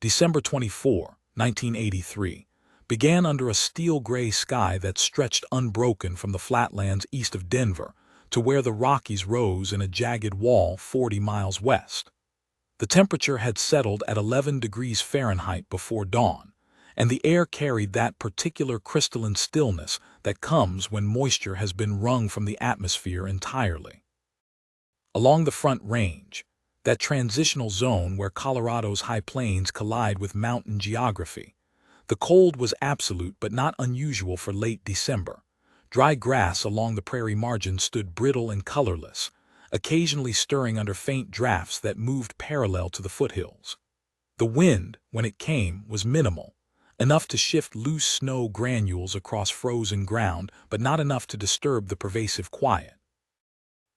December 24, 1983, began under a steel-gray sky that stretched unbroken from the flatlands east of Denver to where the Rockies rose in a jagged wall 40 miles west. The temperature had settled at 11 degrees Fahrenheit before dawn, and the air carried that particular crystalline stillness that comes when moisture has been wrung from the atmosphere entirely. Along the Front Range, that transitional zone where Colorado's high plains collide with mountain geography, the cold was absolute but not unusual for late December. Dry grass along the prairie margin stood brittle and colorless, occasionally stirring under faint drafts that moved parallel to the foothills. The wind, when it came, was minimal, enough to shift loose snow granules across frozen ground, but not enough to disturb the pervasive quiet.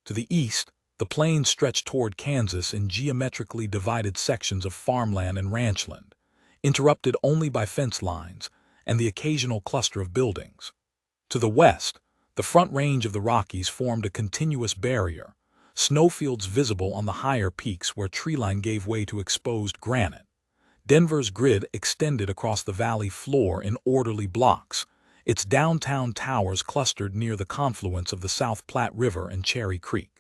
To the east, the plains stretched toward Kansas in geometrically divided sections of farmland and ranchland, interrupted only by fence lines and the occasional cluster of buildings. To the west, the Front Range of the Rockies formed a continuous barrier, snowfields visible on the higher peaks where treeline gave way to exposed granite. Denver's grid extended across the valley floor in orderly blocks, its downtown towers clustered near the confluence of the South Platte River and Cherry Creek.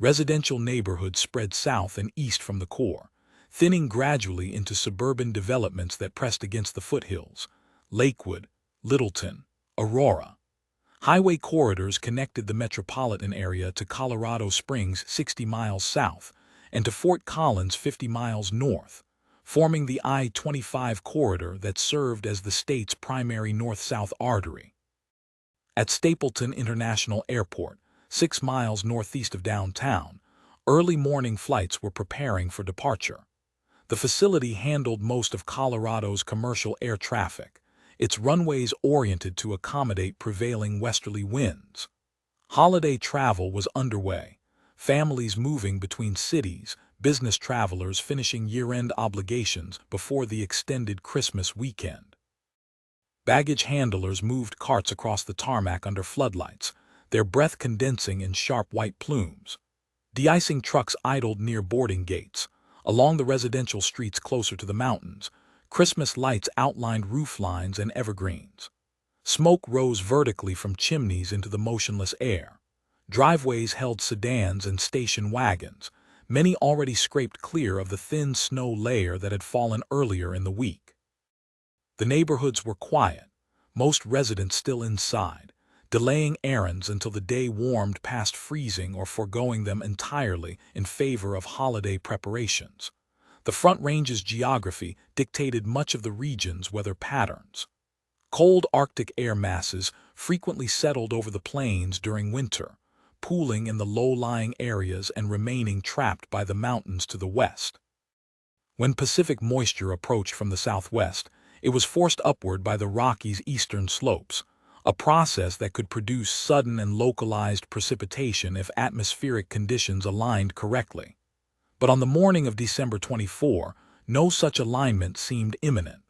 Residential neighborhoods spread south and east from the core, thinning gradually into suburban developments that pressed against the foothills: Lakewood, Littleton, Aurora. Highway corridors connected the metropolitan area to Colorado Springs 60 miles south and to Fort Collins 50 miles north, forming the I-25 corridor that served as the state's primary north-south artery. At Stapleton International Airport, 6 miles northeast of downtown, early morning flights were preparing for departure. The facility handled most of Colorado's commercial air traffic, its runways oriented to accommodate prevailing westerly winds. Holiday travel was underway, families moving between cities, business travelers finishing year-end obligations before the extended Christmas weekend. Baggage handlers moved carts across the tarmac under floodlights, their breath condensing in sharp white plumes. De-icing trucks idled near boarding gates. Along the residential streets closer to the mountains, Christmas lights outlined roof lines and evergreens. Smoke rose vertically from chimneys into the motionless air. Driveways held sedans and station wagons, many already scraped clear of the thin snow layer that had fallen earlier in the week. The neighborhoods were quiet, most residents still inside, delaying errands until the day warmed past freezing or foregoing them entirely in favor of holiday preparations. The Front Range's geography dictated much of the region's weather patterns. Cold Arctic air masses frequently settled over the plains during winter, pooling in the low-lying areas and remaining trapped by the mountains to the west. When Pacific moisture approached from the southwest, it was forced upward by the Rockies' eastern slopes, a process that could produce sudden and localized precipitation if atmospheric conditions aligned correctly. But on the morning of December 24, no such alignment seemed imminent.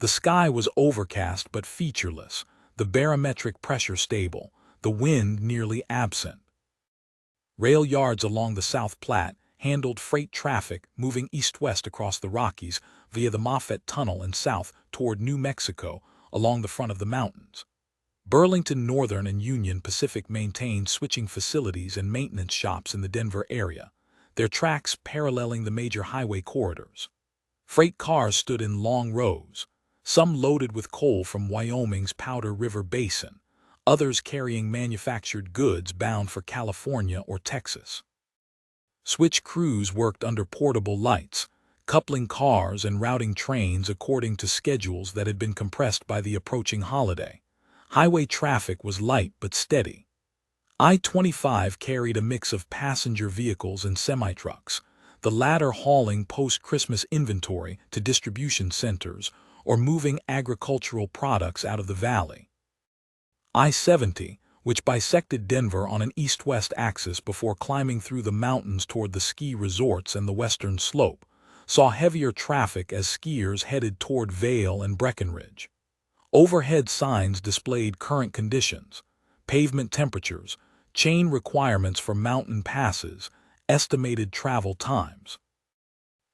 The sky was overcast but featureless, the barometric pressure stable, the wind nearly absent. Rail yards along the South Platte handled freight traffic moving east-west across the Rockies via the Moffett Tunnel and south toward New Mexico along the front of the mountains. Burlington Northern and Union Pacific maintained switching facilities and maintenance shops in the Denver area, their tracks paralleling the major highway corridors. Freight cars stood in long rows, some loaded with coal from Wyoming's Powder River Basin, others carrying manufactured goods bound for California or Texas. Switch crews worked under portable lights, coupling cars and routing trains according to schedules that had been compressed by the approaching holiday. Highway traffic was light but steady. I-25 carried a mix of passenger vehicles and semi-trucks, the latter hauling post-Christmas inventory to distribution centers or moving agricultural products out of the valley. I-70, which bisected Denver on an east-west axis before climbing through the mountains toward the ski resorts and the western slope, saw heavier traffic as skiers headed toward Vail and Breckenridge. Overhead signs displayed current conditions, pavement temperatures, chain requirements for mountain passes, estimated travel times.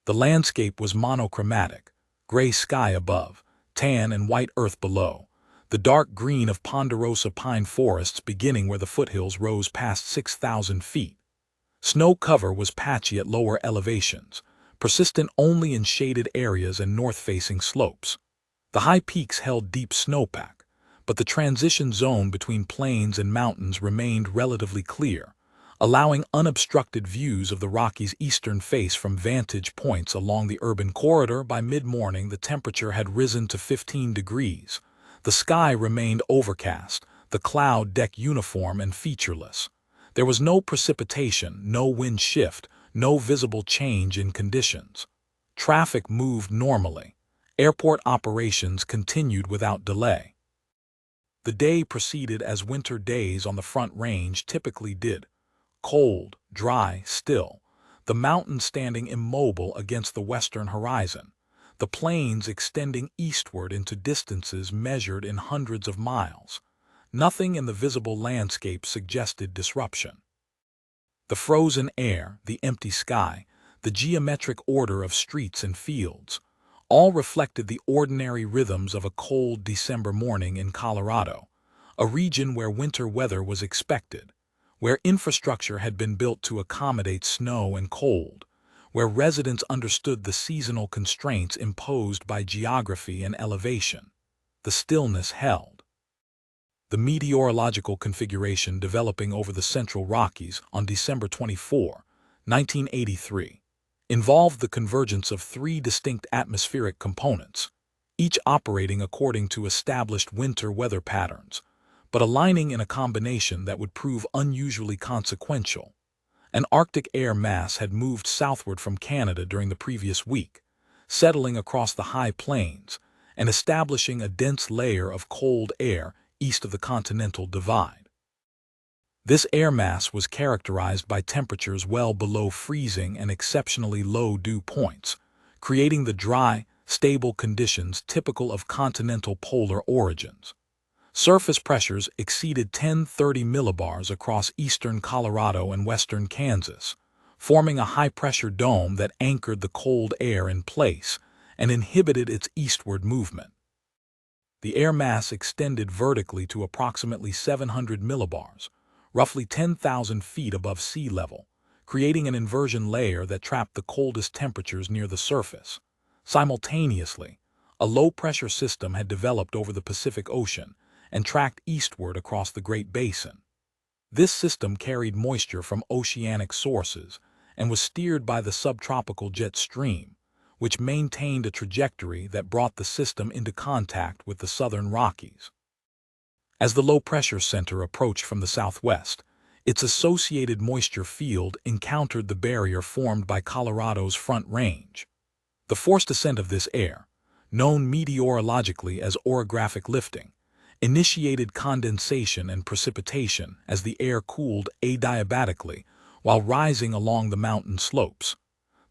The landscape was monochromatic: gray sky above, tan and white earth below, the dark green of ponderosa pine forests beginning where the foothills rose past 6,000 feet. Snow cover was patchy at lower elevations, persistent only in shaded areas and north-facing slopes. The high peaks held deep snowpack, but the transition zone between plains and mountains remained relatively clear, allowing unobstructed views of the Rockies' eastern face from vantage points along the urban corridor. By mid-morning, the temperature had risen to 15 degrees. The sky remained overcast, the cloud deck uniform and featureless. There was no precipitation, no wind shift, no visible change in conditions. Traffic moved normally. Airport operations continued without delay. The day proceeded as winter days on the Front Range typically did: cold, dry, still, the mountains standing immobile against the western horizon, the plains extending eastward into distances measured in hundreds of miles. Nothing in the visible landscape suggested disruption. The frozen air, the empty sky, the geometric order of streets and fields, all reflected the ordinary rhythms of a cold December morning in Colorado, a region where winter weather was expected, where infrastructure had been built to accommodate snow and cold, where residents understood the seasonal constraints imposed by geography and elevation. The stillness held. The meteorological configuration developing over the Central Rockies on December 24, 1983, involved the convergence of three distinct atmospheric components, each operating according to established winter weather patterns, but aligning in a combination that would prove unusually consequential. An Arctic air mass had moved southward from Canada during the previous week, settling across the high plains and establishing a dense layer of cold air east of the Continental Divide. This air mass was characterized by temperatures well below freezing and exceptionally low dew points, creating the dry, stable conditions typical of continental polar origins. Surface pressures exceeded 1030 millibars across eastern Colorado and western Kansas, forming a high-pressure dome that anchored the cold air in place and inhibited its eastward movement. The air mass extended vertically to approximately 700 millibars, roughly 10,000 feet above sea level, creating an inversion layer that trapped the coldest temperatures near the surface. Simultaneously, a low-pressure system had developed over the Pacific Ocean and tracked eastward across the Great Basin. This system carried moisture from oceanic sources and was steered by the subtropical jet stream, which maintained a trajectory that brought the system into contact with the southern Rockies. As the low-pressure center approached from the southwest, its associated moisture field encountered the barrier formed by Colorado's Front Range. The forced ascent of this air, known meteorologically as orographic lifting, initiated condensation and precipitation as the air cooled adiabatically while rising along the mountain slopes.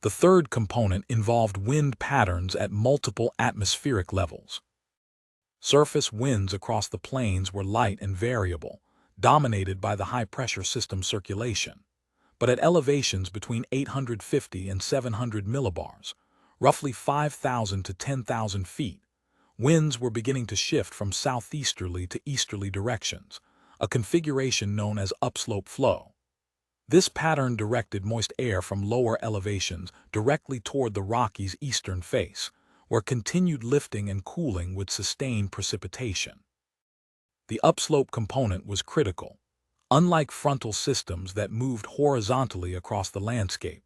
The third component involved wind patterns at multiple atmospheric levels. Surface winds across the plains were light and variable, dominated by the high-pressure system circulation. But at elevations between 850 and 700 millibars, roughly 5,000 to 10,000 feet, winds were beginning to shift from southeasterly to easterly directions, a configuration known as upslope flow. This pattern directed moist air from lower elevations directly toward the Rockies' eastern face, where continued lifting and cooling would sustain precipitation. The upslope component was critical. Unlike frontal systems that moved horizontally across the landscape,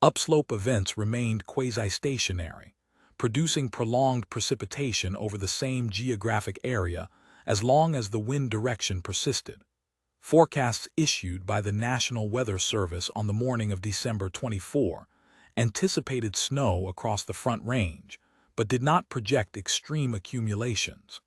upslope events remained quasi-stationary, producing prolonged precipitation over the same geographic area as long as the wind direction persisted. Forecasts issued by the National Weather Service on the morning of December 24 anticipated snow across the Front Range, but did not project extreme accumulations.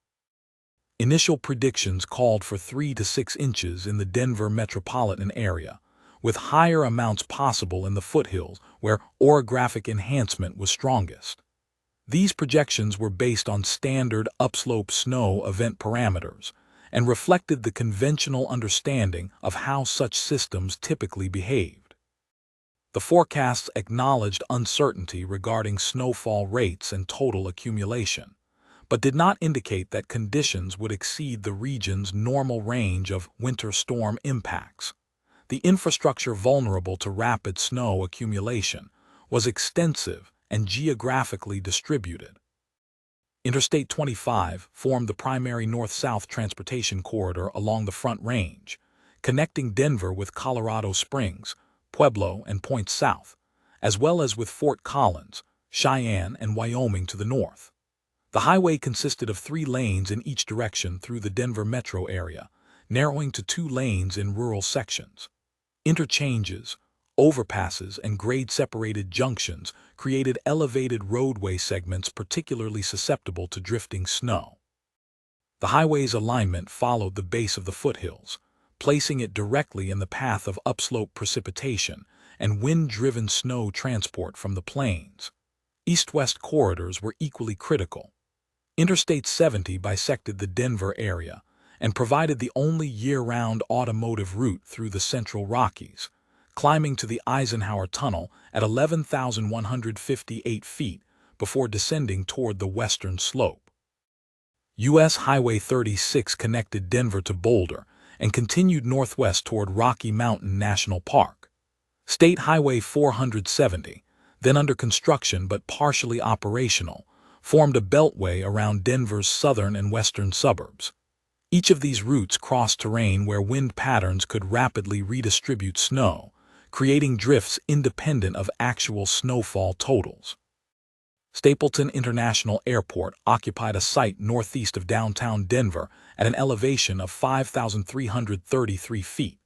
Initial predictions called for 3 to 6 inches in the Denver metropolitan area, with higher amounts possible in the foothills where orographic enhancement was strongest. These projections were based on standard upslope snow event parameters and reflected the conventional understanding of how such systems typically behaved. The forecasts acknowledged uncertainty regarding snowfall rates and total accumulation, but did not indicate that conditions would exceed the region's normal range of winter storm impacts. The infrastructure vulnerable to rapid snow accumulation was extensive and geographically distributed. Interstate 25 formed the primary north-south transportation corridor along the Front Range, connecting Denver with Colorado Springs, Pueblo, and Point South, as well as with Fort Collins, Cheyenne, and Wyoming to the north. The highway consisted of 3 lanes in each direction through the Denver metro area, narrowing to 2 lanes in rural sections. Interchanges, overpasses, and grade-separated junctions created elevated roadway segments particularly susceptible to drifting snow. The highway's alignment followed the base of the foothills, placing it directly in the path of upslope precipitation and wind-driven snow transport from the plains. East-west corridors were equally critical. Interstate 70 bisected the Denver area and provided the only year-round automotive route through the Central Rockies, climbing to the Eisenhower Tunnel at 11,158 feet before descending toward the western slope. U.S. Highway 36 connected Denver to Boulder and continued northwest toward Rocky Mountain National Park. State Highway 470, then under construction but partially operational, formed a beltway around Denver's southern and western suburbs. Each of these routes crossed terrain where wind patterns could rapidly redistribute snow, creating drifts independent of actual snowfall totals. Stapleton International Airport occupied a site northeast of downtown Denver at an elevation of 5,333 feet.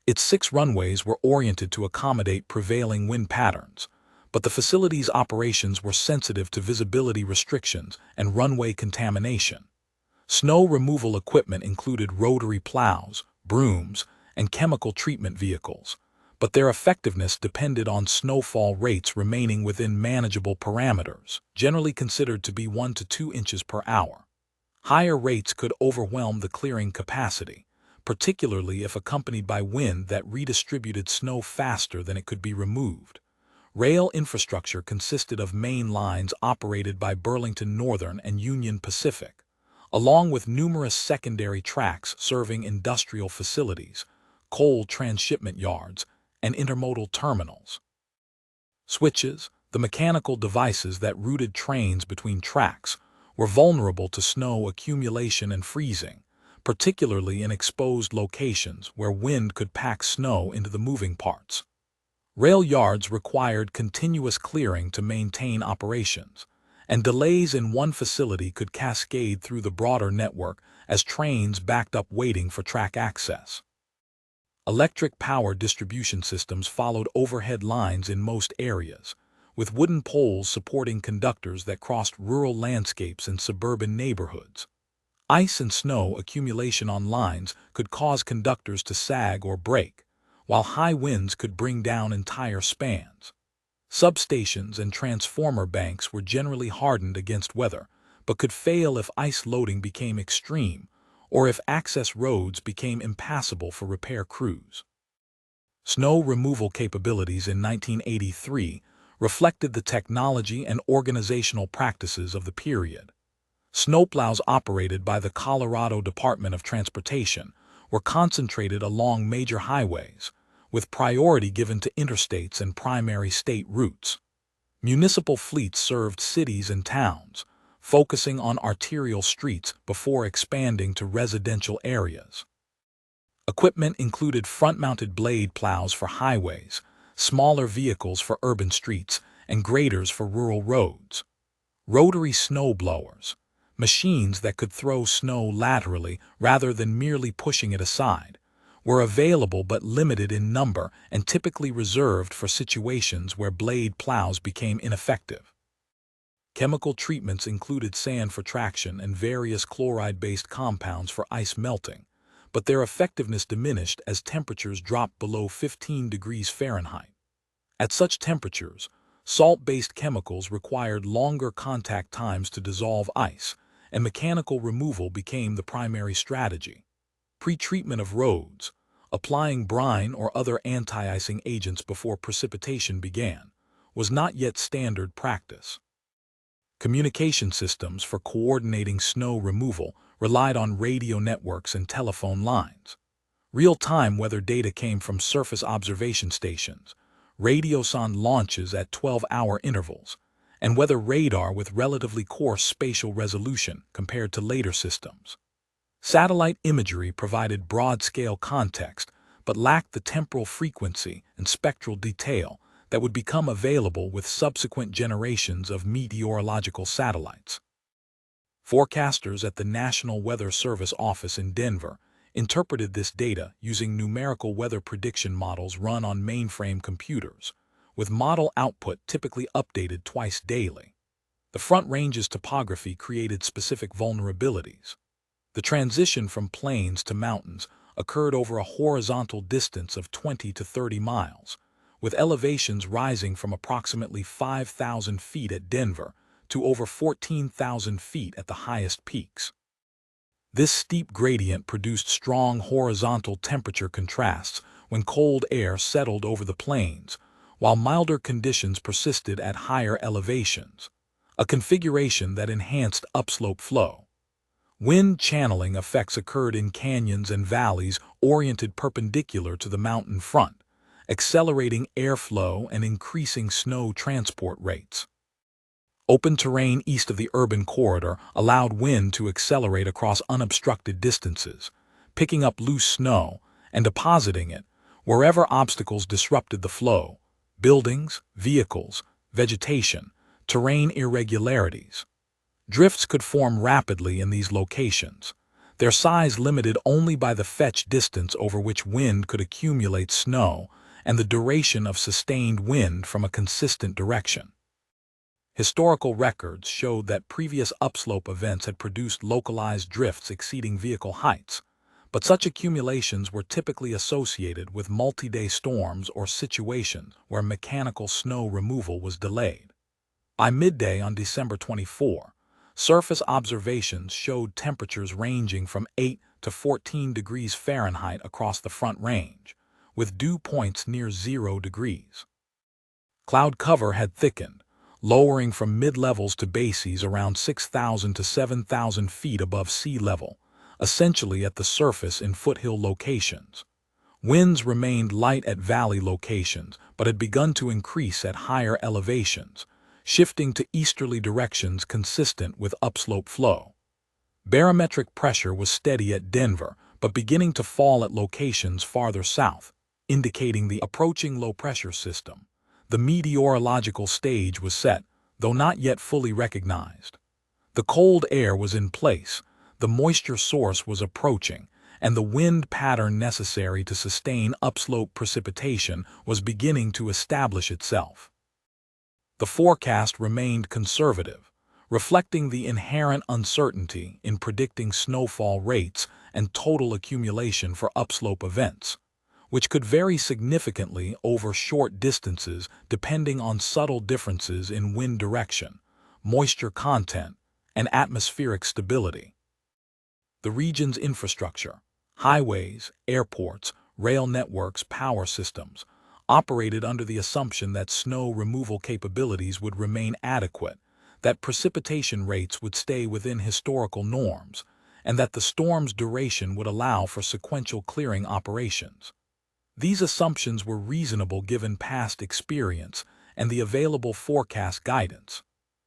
Its 6 runways were oriented to accommodate prevailing wind patterns, but the facility's operations were sensitive to visibility restrictions and runway contamination. Snow removal equipment included rotary plows, brooms, and chemical treatment vehicles, but their effectiveness depended on snowfall rates remaining within manageable parameters, generally considered to be 1 to 2 inches per hour. Higher rates could overwhelm the clearing capacity, particularly if accompanied by wind that redistributed snow faster than it could be removed. Rail infrastructure consisted of main lines operated by Burlington Northern and Union Pacific, along with numerous secondary tracks serving industrial facilities, coal transshipment yards, and intermodal terminals. Switches, the mechanical devices that routed trains between tracks, were vulnerable to snow accumulation and freezing, particularly in exposed locations where wind could pack snow into the moving parts. Rail yards required continuous clearing to maintain operations, and delays in one facility could cascade through the broader network as trains backed up waiting for track access. Electric power distribution systems followed overhead lines in most areas, with wooden poles supporting conductors that crossed rural landscapes and suburban neighborhoods. Ice and snow accumulation on lines could cause conductors to sag or break, while high winds could bring down entire spans. Substations and transformer banks were generally hardened against weather, but could fail if ice loading became extreme or if access roads became impassable for repair crews. Snow removal capabilities in 1983 reflected the technology and organizational practices of the period. Snowplows operated by the Colorado Department of Transportation were concentrated along major highways, with priority given to interstates and primary state routes. Municipal fleets served cities and towns, focusing on arterial streets before expanding to residential areas. Equipment included front-mounted blade plows for highways, smaller vehicles for urban streets, and graders for rural roads. Rotary snow blowers, machines that could throw snow laterally rather than merely pushing it aside, were available but limited in number and typically reserved for situations where blade plows became ineffective. Chemical treatments included sand for traction and various chloride-based compounds for ice melting, but their effectiveness diminished as temperatures dropped below 15 degrees Fahrenheit. At such temperatures, salt-based chemicals required longer contact times to dissolve ice, and mechanical removal became the primary strategy. Pre-treatment of roads, applying brine or other anti-icing agents before precipitation began was not yet standard practice. Communication systems for coordinating snow removal relied on radio networks and telephone lines. Real-time weather data came from surface observation stations, radiosonde launches at 12-hour intervals, and weather radar with relatively coarse spatial resolution compared to later systems. Satellite imagery provided broad-scale context, but lacked the temporal frequency and spectral detail that would become available with subsequent generations of meteorological satellites. Forecasters at the National Weather Service office in Denver interpreted this data using numerical weather prediction models run on mainframe computers, with model output typically updated twice daily. The Front Range's topography created specific vulnerabilities. The transition from plains to mountains occurred over a horizontal distance of 20 to 30 miles, with elevations rising from approximately 5,000 feet at Denver to over 14,000 feet at the highest peaks. This steep gradient produced strong horizontal temperature contrasts when cold air settled over the plains, while milder conditions persisted at higher elevations, a configuration that enhanced upslope flow. Wind channeling effects occurred in canyons and valleys oriented perpendicular to the mountain front, accelerating airflow and increasing snow transport rates. Open terrain east of the urban corridor allowed wind to accelerate across unobstructed distances, picking up loose snow and depositing it wherever obstacles disrupted the flow: buildings, vehicles, vegetation, terrain irregularities. Drifts could form rapidly in these locations, their size limited only by the fetch distance over which wind could accumulate snow and the duration of sustained wind from a consistent direction. Historical records showed that previous upslope events had produced localized drifts exceeding vehicle heights, but such accumulations were typically associated with multi-day storms or situations where mechanical snow removal was delayed. By midday on December 24, surface observations showed temperatures ranging from 8 to 14 degrees Fahrenheit across the Front Range, with dew points near 0 degrees. Cloud cover had thickened, lowering from mid-levels to bases around 6,000 to 7,000 feet above sea level, essentially at the surface in foothill locations. Winds remained light at valley locations, but had begun to increase at higher elevations, shifting to easterly directions consistent with upslope flow. Barometric pressure was steady at Denver, but beginning to fall at locations farther south, indicating the approaching low-pressure system. The meteorological stage was set, though not yet fully recognized. The cold air was in place, the moisture source was approaching, and the wind pattern necessary to sustain upslope precipitation was beginning to establish itself. The forecast remained conservative, reflecting the inherent uncertainty in predicting snowfall rates and total accumulation for upslope events, which could vary significantly over short distances depending on subtle differences in wind direction, moisture content, and atmospheric stability. The region's infrastructure, highways, airports, rail networks, power systems, operated under the assumption that snow removal capabilities would remain adequate, that precipitation rates would stay within historical norms, and that the storm's duration would allow for sequential clearing operations. These assumptions were reasonable given past experience and the available forecast guidance.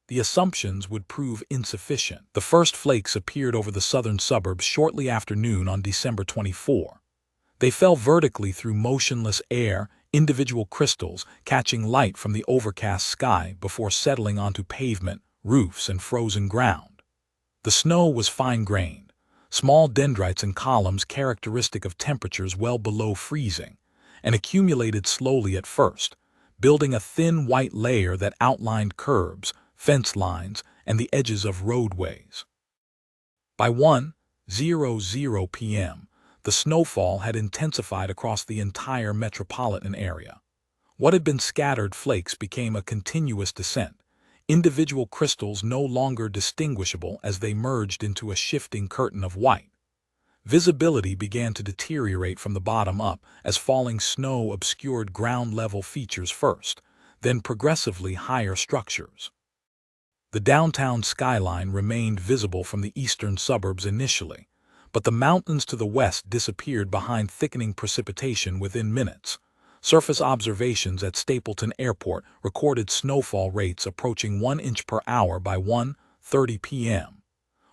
The assumptions would prove insufficient. The first flakes appeared over the southern suburbs shortly after noon on December 24. They fell vertically through motionless air, individual crystals catching light from the overcast sky before settling onto pavement, roofs, and frozen ground. The snow was fine-grained, small dendrites and columns characteristic of temperatures well below freezing, and accumulated slowly at first, building a thin white layer that outlined curbs, fence lines, and the edges of roadways. By 1:00 p.m., the snowfall had intensified across the entire metropolitan area. What had been scattered flakes became a continuous descent, individual crystals no longer distinguishable as they merged into a shifting curtain of white. Visibility began to deteriorate from the bottom up as falling snow obscured ground-level features first, then progressively higher structures. The downtown skyline remained visible from the eastern suburbs initially, but the mountains to the west disappeared behind thickening precipitation within minutes. Surface observations at Stapleton Airport recorded snowfall rates approaching 1 inch per hour by 1:30 p.m.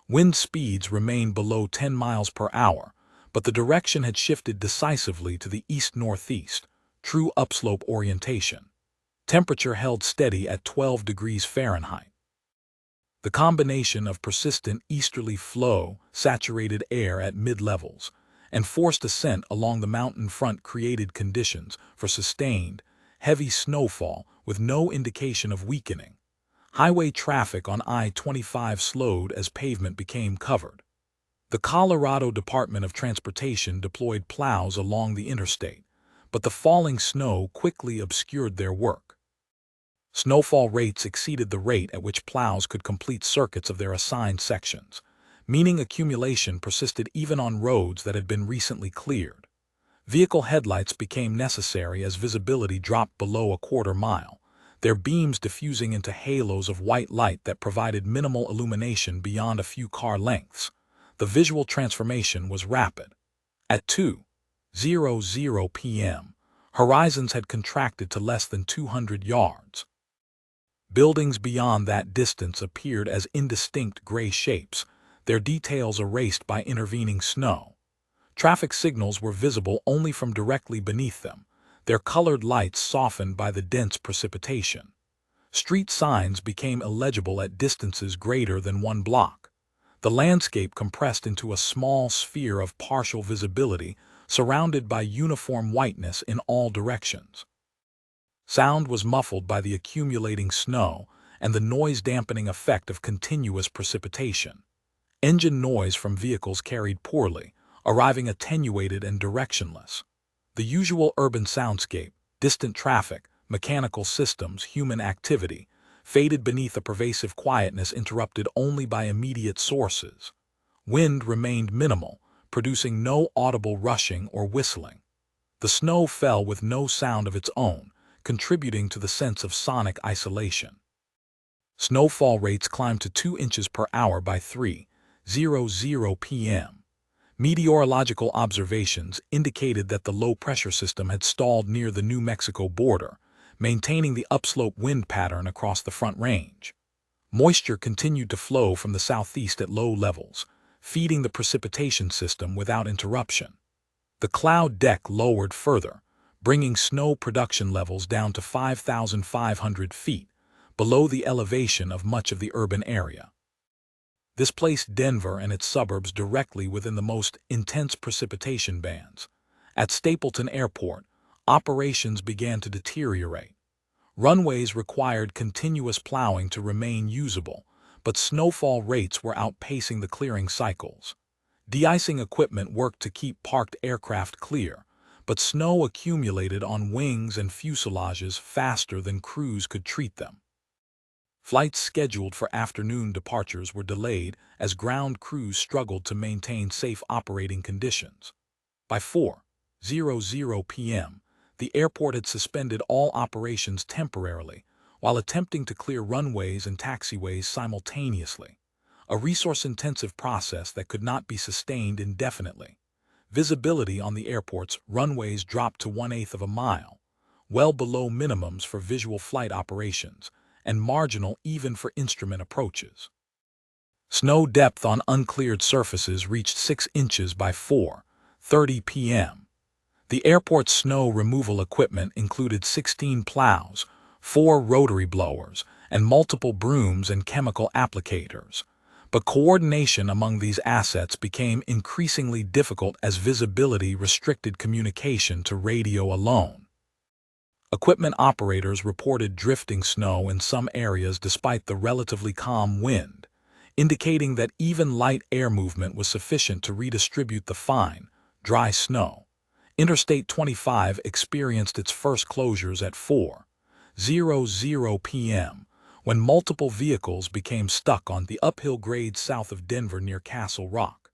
Wind speeds remained below 10 miles per hour, but the direction had shifted decisively to the east-northeast, true upslope orientation. Temperature held steady at 12 degrees Fahrenheit. The combination of persistent easterly flow, saturated air at mid-levels, and forced ascent along the mountain front created conditions for sustained, heavy snowfall with no indication of weakening. Highway traffic on I-25 slowed as pavement became covered. The Colorado Department of Transportation deployed plows along the interstate, but the falling snow quickly obscured their work. Snowfall rates exceeded the rate at which plows could complete circuits of their assigned sections, meaning accumulation persisted even on roads that had been recently cleared. Vehicle headlights became necessary as visibility dropped below a quarter mile, their beams diffusing into halos of white light that provided minimal illumination beyond a few car lengths. The visual transformation was rapid. At 2:00 p.m., horizons had contracted to less than 200 yards. Buildings beyond that distance appeared as indistinct gray shapes, their details erased by intervening snow. Traffic signals were visible only from directly beneath them, their colored lights softened by the dense precipitation. Street signs became illegible at distances greater than 1 block. The landscape compressed into a small sphere of partial visibility, surrounded by uniform whiteness in all directions. Sound was muffled by the accumulating snow and the noise-dampening effect of continuous precipitation. Engine noise from vehicles carried poorly, arriving attenuated and directionless. The usual urban soundscape, distant traffic, mechanical systems, human activity, faded beneath a pervasive quietness interrupted only by immediate sources. Wind remained minimal, producing no audible rushing or whistling. The snow fell with no sound of its own, contributing to the sense of sonic isolation. Snowfall rates climbed to 2 inches per hour by 3:00 p.m. Meteorological observations indicated that the low-pressure system had stalled near the New Mexico border, maintaining the upslope wind pattern across the Front Range. Moisture continued to flow from the southeast at low levels, feeding the precipitation system without interruption. The cloud deck lowered further, bringing snow production levels down to 5,500 feet, below the elevation of much of the urban area. This placed Denver and its suburbs directly within the most intense precipitation bands. At Stapleton Airport, operations began to deteriorate. Runways required continuous plowing to remain usable, but snowfall rates were outpacing the clearing cycles. De-icing equipment worked to keep parked aircraft clear, but snow accumulated on wings and fuselages faster than crews could treat them. Flights scheduled for afternoon departures were delayed as ground crews struggled to maintain safe operating conditions. By 4:00 p.m., the airport had suspended all operations temporarily, while attempting to clear runways and taxiways simultaneously, a resource-intensive process that could not be sustained indefinitely. Visibility on the airport's runways dropped to 1/8 of a mile, well below minimums for visual flight operations, and marginal even for instrument approaches. Snow depth on uncleared surfaces reached 6 inches by 4:30 p.m. The airport's snow removal equipment included 16 plows, 4 rotary blowers, and multiple brooms and chemical applicators. But coordination among these assets became increasingly difficult as visibility restricted communication to radio alone. Equipment operators reported drifting snow in some areas despite the relatively calm wind, indicating that even light air movement was sufficient to redistribute the fine, dry snow. Interstate 25 experienced its first closures at 4:00 p.m., when multiple vehicles became stuck on the uphill grade south of Denver near Castle Rock.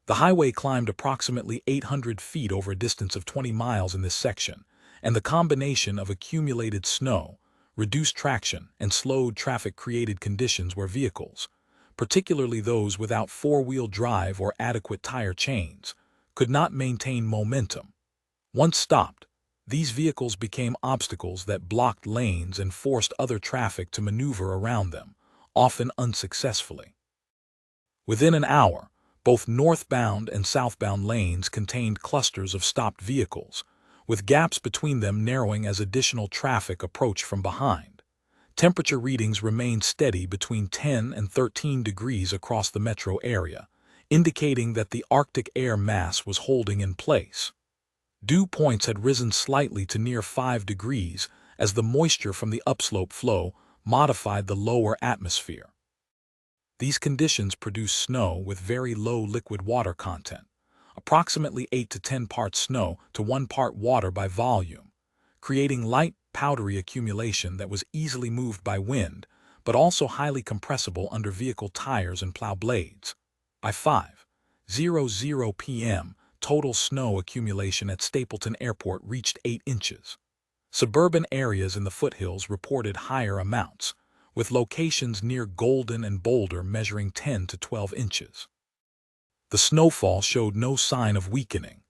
The highway climbed approximately 800 feet over a distance of 20 miles in this section, and the combination of accumulated snow, reduced traction, and slowed traffic created conditions where vehicles, particularly those without four-wheel drive or adequate tire chains, could not maintain momentum. Once stopped, these vehicles became obstacles that blocked lanes and forced other traffic to maneuver around them, often unsuccessfully. Within an hour, both northbound and southbound lanes contained clusters of stopped vehicles, with gaps between them narrowing as additional traffic approached from behind. Temperature readings remained steady between 10 and 13 degrees across the metro area, indicating that the Arctic air mass was holding in place. Dew points had risen slightly to near 5 degrees as the moisture from the upslope flow modified the lower atmosphere. These conditions produce snow with very low liquid water content, approximately 8 to 10 parts snow to 1 part water by volume, creating light, powdery accumulation that was easily moved by wind, but also highly compressible under vehicle tires and plow blades. By 5:00 p.m., total snow accumulation at Stapleton Airport reached 8 inches. Suburban areas in the foothills reported higher amounts, with locations near Golden and Boulder measuring 10 to 12 inches. The snowfall showed no sign of weakening.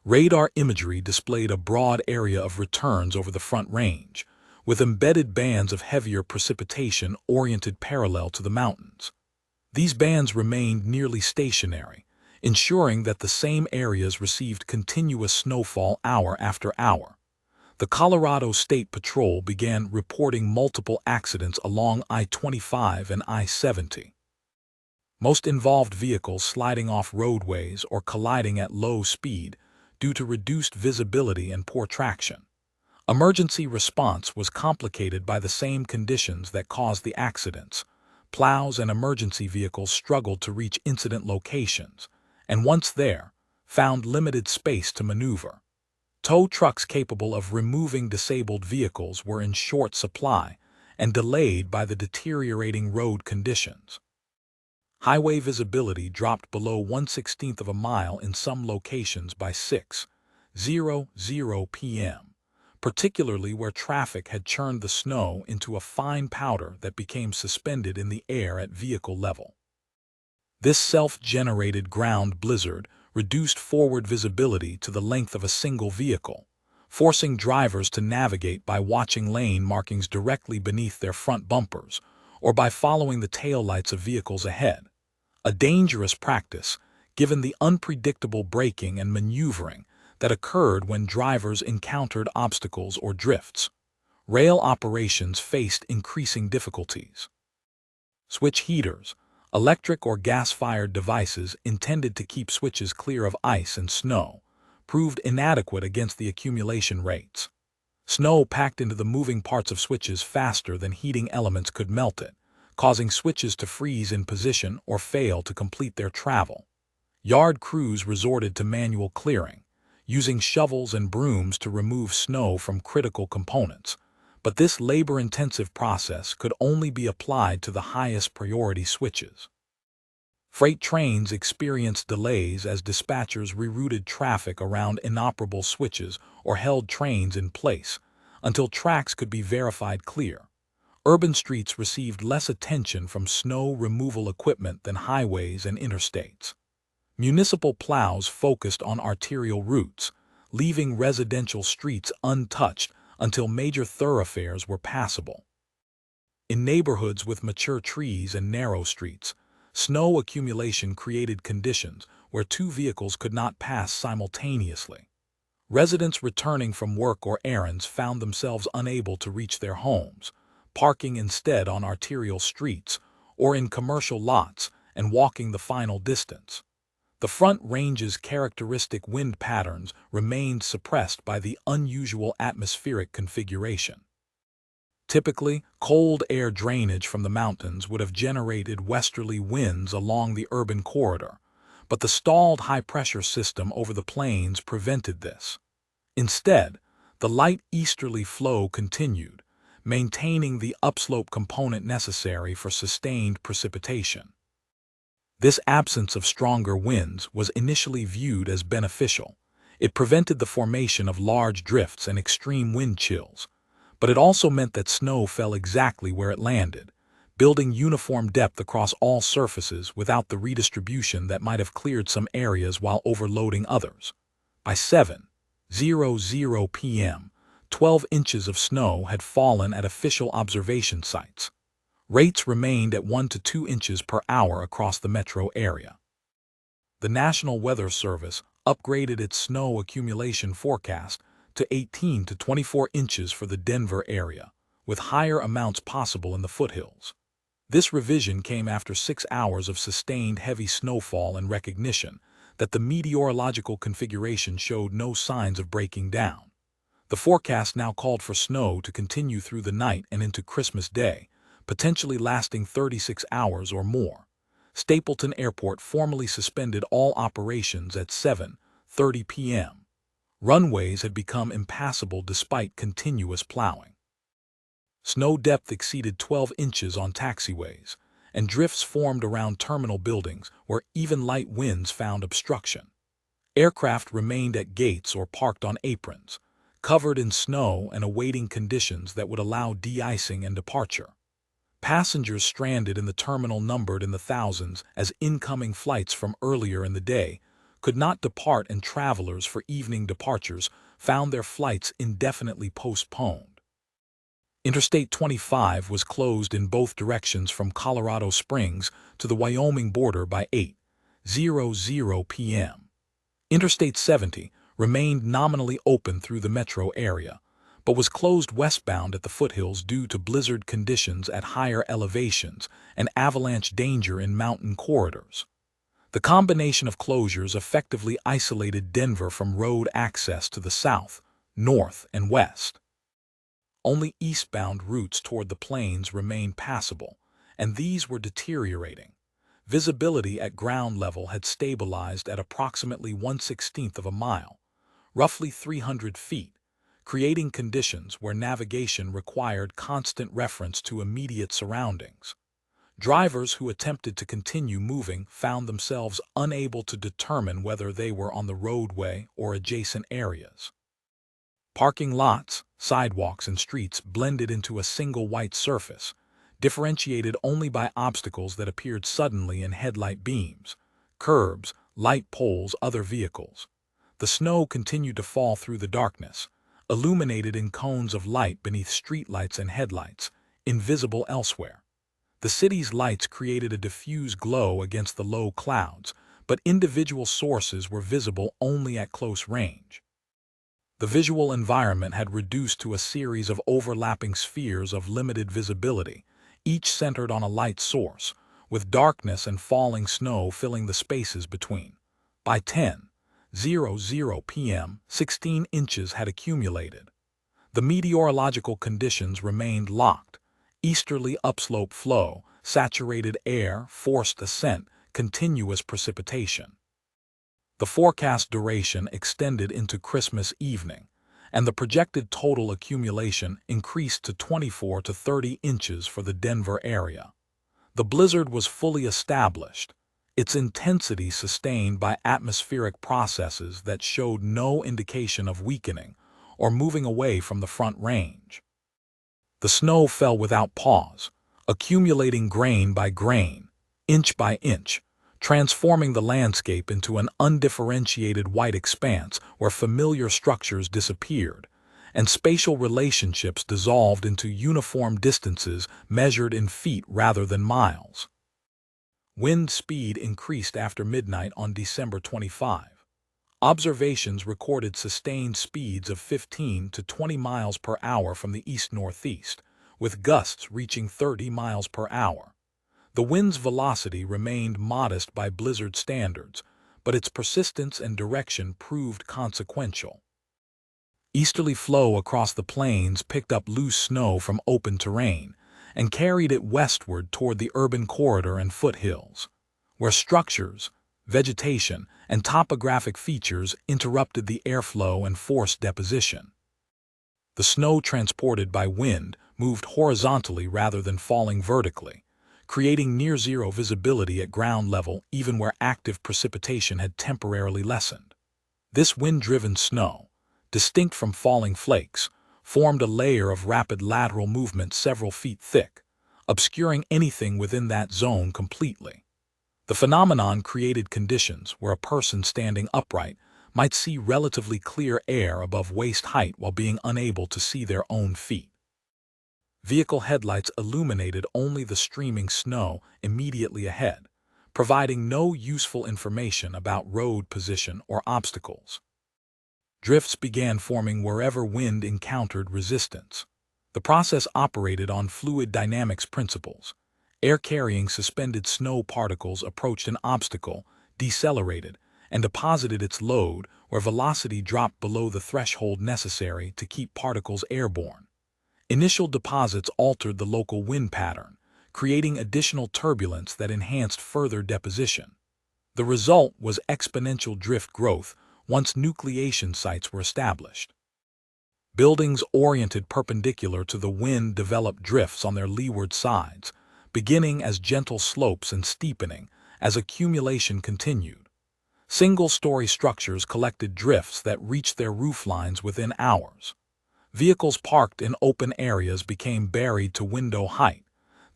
Radar imagery displayed a broad area of returns over the Front Range, with embedded bands of heavier precipitation oriented parallel to the mountains. These bands remained nearly stationary, ensuring that the same areas received continuous snowfall hour after hour. The Colorado State Patrol began reporting multiple accidents along I-25 and I-70. Most involved vehicles sliding off roadways or colliding at low speed due to reduced visibility and poor traction. Emergency response was complicated by the same conditions that caused the accidents. Plows and emergency vehicles struggled to reach incident locations, and once there, found limited space to maneuver. Tow trucks capable of removing disabled vehicles were in short supply and delayed by the deteriorating road conditions. Highway visibility dropped below 1/16 of a mile in some locations by 6:00 p.m., particularly where traffic had churned the snow into a fine powder that became suspended in the air at vehicle level. This self-generated ground blizzard reduced forward visibility to the length of a single vehicle, forcing drivers to navigate by watching lane markings directly beneath their front bumpers or by following the taillights of vehicles ahead. A dangerous practice, given the unpredictable braking and maneuvering that occurred when drivers encountered obstacles or drifts. Rail operations faced increasing difficulties. Switch heaters, electric or gas-fired devices intended to keep switches clear of ice and snow, proved inadequate against the accumulation rates. Snow packed into the moving parts of switches faster than heating elements could melt it, causing switches to freeze in position or fail to complete their travel. Yard crews resorted to manual clearing, using shovels and brooms to remove snow from critical components, but this labor-intensive process could only be applied to the highest priority switches. Freight trains experienced delays as dispatchers rerouted traffic around inoperable switches or held trains in place until tracks could be verified clear. Urban streets received less attention from snow removal equipment than highways and interstates. Municipal plows focused on arterial routes, leaving residential streets untouched until major thoroughfares were passable. In neighborhoods with mature trees and narrow streets, snow accumulation created conditions where two vehicles could not pass simultaneously. Residents returning from work or errands found themselves unable to reach their homes, parking instead on arterial streets or in commercial lots and walking the final distance. The Front Range's characteristic wind patterns remained suppressed by the unusual atmospheric configuration. Typically, cold air drainage from the mountains would have generated westerly winds along the urban corridor, but the stalled high-pressure system over the plains prevented this. Instead, the light easterly flow continued, maintaining the upslope component necessary for sustained precipitation. This absence of stronger winds was initially viewed as beneficial. It prevented the formation of large drifts and extreme wind chills, but it also meant that snow fell exactly where it landed, building uniform depth across all surfaces without the redistribution that might have cleared some areas while overloading others. By 7:00 p.m., 12 inches of snow had fallen at official observation sites. Rates remained at 1 to 2 inches per hour across the metro area. The National Weather Service upgraded its snow accumulation forecast to 18 to 24 inches for the Denver area, with higher amounts possible in the foothills. This revision came after 6 hours of sustained heavy snowfall and recognition that the meteorological configuration showed no signs of breaking down. The forecast now called for snow to continue through the night and into Christmas Day, potentially lasting 36 hours or more. Stapleton Airport formally suspended all operations at 7:30 p.m. Runways had become impassable despite continuous plowing. Snow depth exceeded 12 inches on taxiways, and drifts formed around terminal buildings where even light winds found obstruction. Aircraft remained at gates or parked on aprons, covered in snow and awaiting conditions that would allow de-icing and departure. Passengers stranded in the terminal numbered in the thousands as incoming flights from earlier in the day could not depart and travelers for evening departures found their flights indefinitely postponed. Interstate 25 was closed in both directions from Colorado Springs to the Wyoming border by 8:00 p.m. Interstate 70 remained nominally open through the metro area, but was closed westbound at the foothills due to blizzard conditions at higher elevations and avalanche danger in mountain corridors. The combination of closures effectively isolated Denver from road access to the south, north, and west. Only eastbound routes toward the plains remained passable, and these were deteriorating. Visibility at ground level had stabilized at approximately 1/16 of a mile, roughly 300 feet, creating conditions where navigation required constant reference to immediate surroundings. Drivers who attempted to continue moving found themselves unable to determine whether they were on the roadway or adjacent areas. Parking lots, sidewalks, and streets blended into a single white surface, differentiated only by obstacles that appeared suddenly in headlight beams, curbs, light poles, other vehicles. The snow continued to fall through the darkness, illuminated in cones of light beneath streetlights and headlights, invisible elsewhere. The city's lights created a diffuse glow against the low clouds, but individual sources were visible only at close range. The visual environment had reduced to a series of overlapping spheres of limited visibility, each centered on a light source, with darkness and falling snow filling the spaces between. By 10:00 p.m., 16 inches had accumulated. The meteorological conditions remained locked: easterly upslope flow, saturated air, forced ascent, continuous precipitation. The forecast duration extended into Christmas evening, and the projected total accumulation increased to 24 to 30 inches for the Denver area. The blizzard was fully established, its intensity sustained by atmospheric processes that showed no indication of weakening or moving away from the front range. The snow fell without pause, accumulating grain by grain, inch by inch, transforming the landscape into an undifferentiated white expanse where familiar structures disappeared, and spatial relationships dissolved into uniform distances measured in feet rather than miles. Wind speed increased after midnight on December 25. Observations recorded sustained speeds of 15 to 20 miles per hour from the east-northeast, with gusts reaching 30 miles per hour. The wind's velocity remained modest by blizzard standards, but its persistence and direction proved consequential. Easterly flow across the plains picked up loose snow from open terrain and carried it westward toward the urban corridor and foothills, where structures, vegetation, and topographic features interrupted the airflow and forced deposition. The snow transported by wind moved horizontally rather than falling vertically, creating near-zero visibility at ground level even where active precipitation had temporarily lessened. This wind-driven snow, distinct from falling flakes, formed a layer of rapid lateral movement several feet thick, obscuring anything within that zone completely. The phenomenon created conditions where a person standing upright might see relatively clear air above waist height while being unable to see their own feet. Vehicle headlights illuminated only the streaming snow immediately ahead, providing no useful information about road position or obstacles. Drifts began forming wherever wind encountered resistance. The process operated on fluid dynamics principles. Air carrying suspended snow particles approached an obstacle, decelerated, and deposited its load where velocity dropped below the threshold necessary to keep particles airborne. Initial deposits altered the local wind pattern, creating additional turbulence that enhanced further deposition. The result was exponential drift growth once nucleation sites were established. Buildings oriented perpendicular to the wind developed drifts on their leeward sides, beginning as gentle slopes and steepening as accumulation continued. Single-story structures collected drifts that reached their rooflines within hours. Vehicles parked in open areas became buried to window height,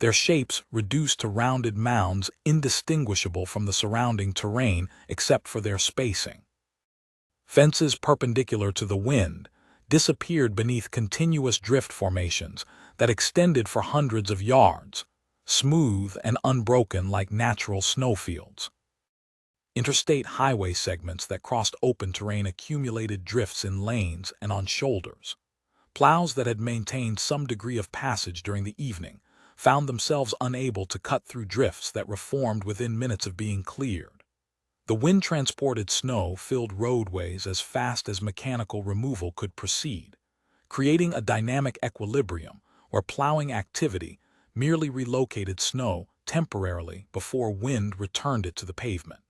their shapes reduced to rounded mounds indistinguishable from the surrounding terrain except for their spacing. Fences perpendicular to the wind disappeared beneath continuous drift formations that extended for hundreds of yards, smooth and unbroken like natural snowfields. Interstate highway segments that crossed open terrain accumulated drifts in lanes and on shoulders. Plows that had maintained some degree of passage during the evening found themselves unable to cut through drifts that reformed within minutes of being cleared. The wind-transported snow filled roadways as fast as mechanical removal could proceed, creating a dynamic equilibrium where plowing activity merely relocated snow temporarily before wind returned it to the pavement.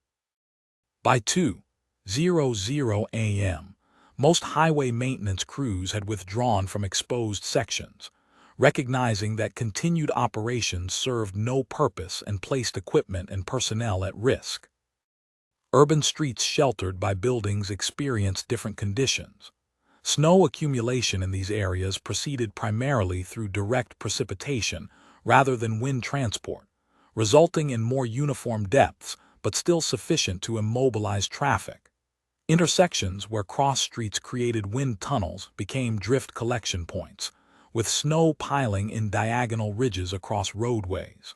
By 2:00 a.m., most highway maintenance crews had withdrawn from exposed sections, recognizing that continued operations served no purpose and placed equipment and personnel at risk. Urban streets sheltered by buildings experienced different conditions. Snow accumulation in these areas proceeded primarily through direct precipitation rather than wind transport, resulting in more uniform depths but still sufficient to immobilize traffic. Intersections where cross streets created wind tunnels became drift collection points, with snow piling in diagonal ridges across roadways.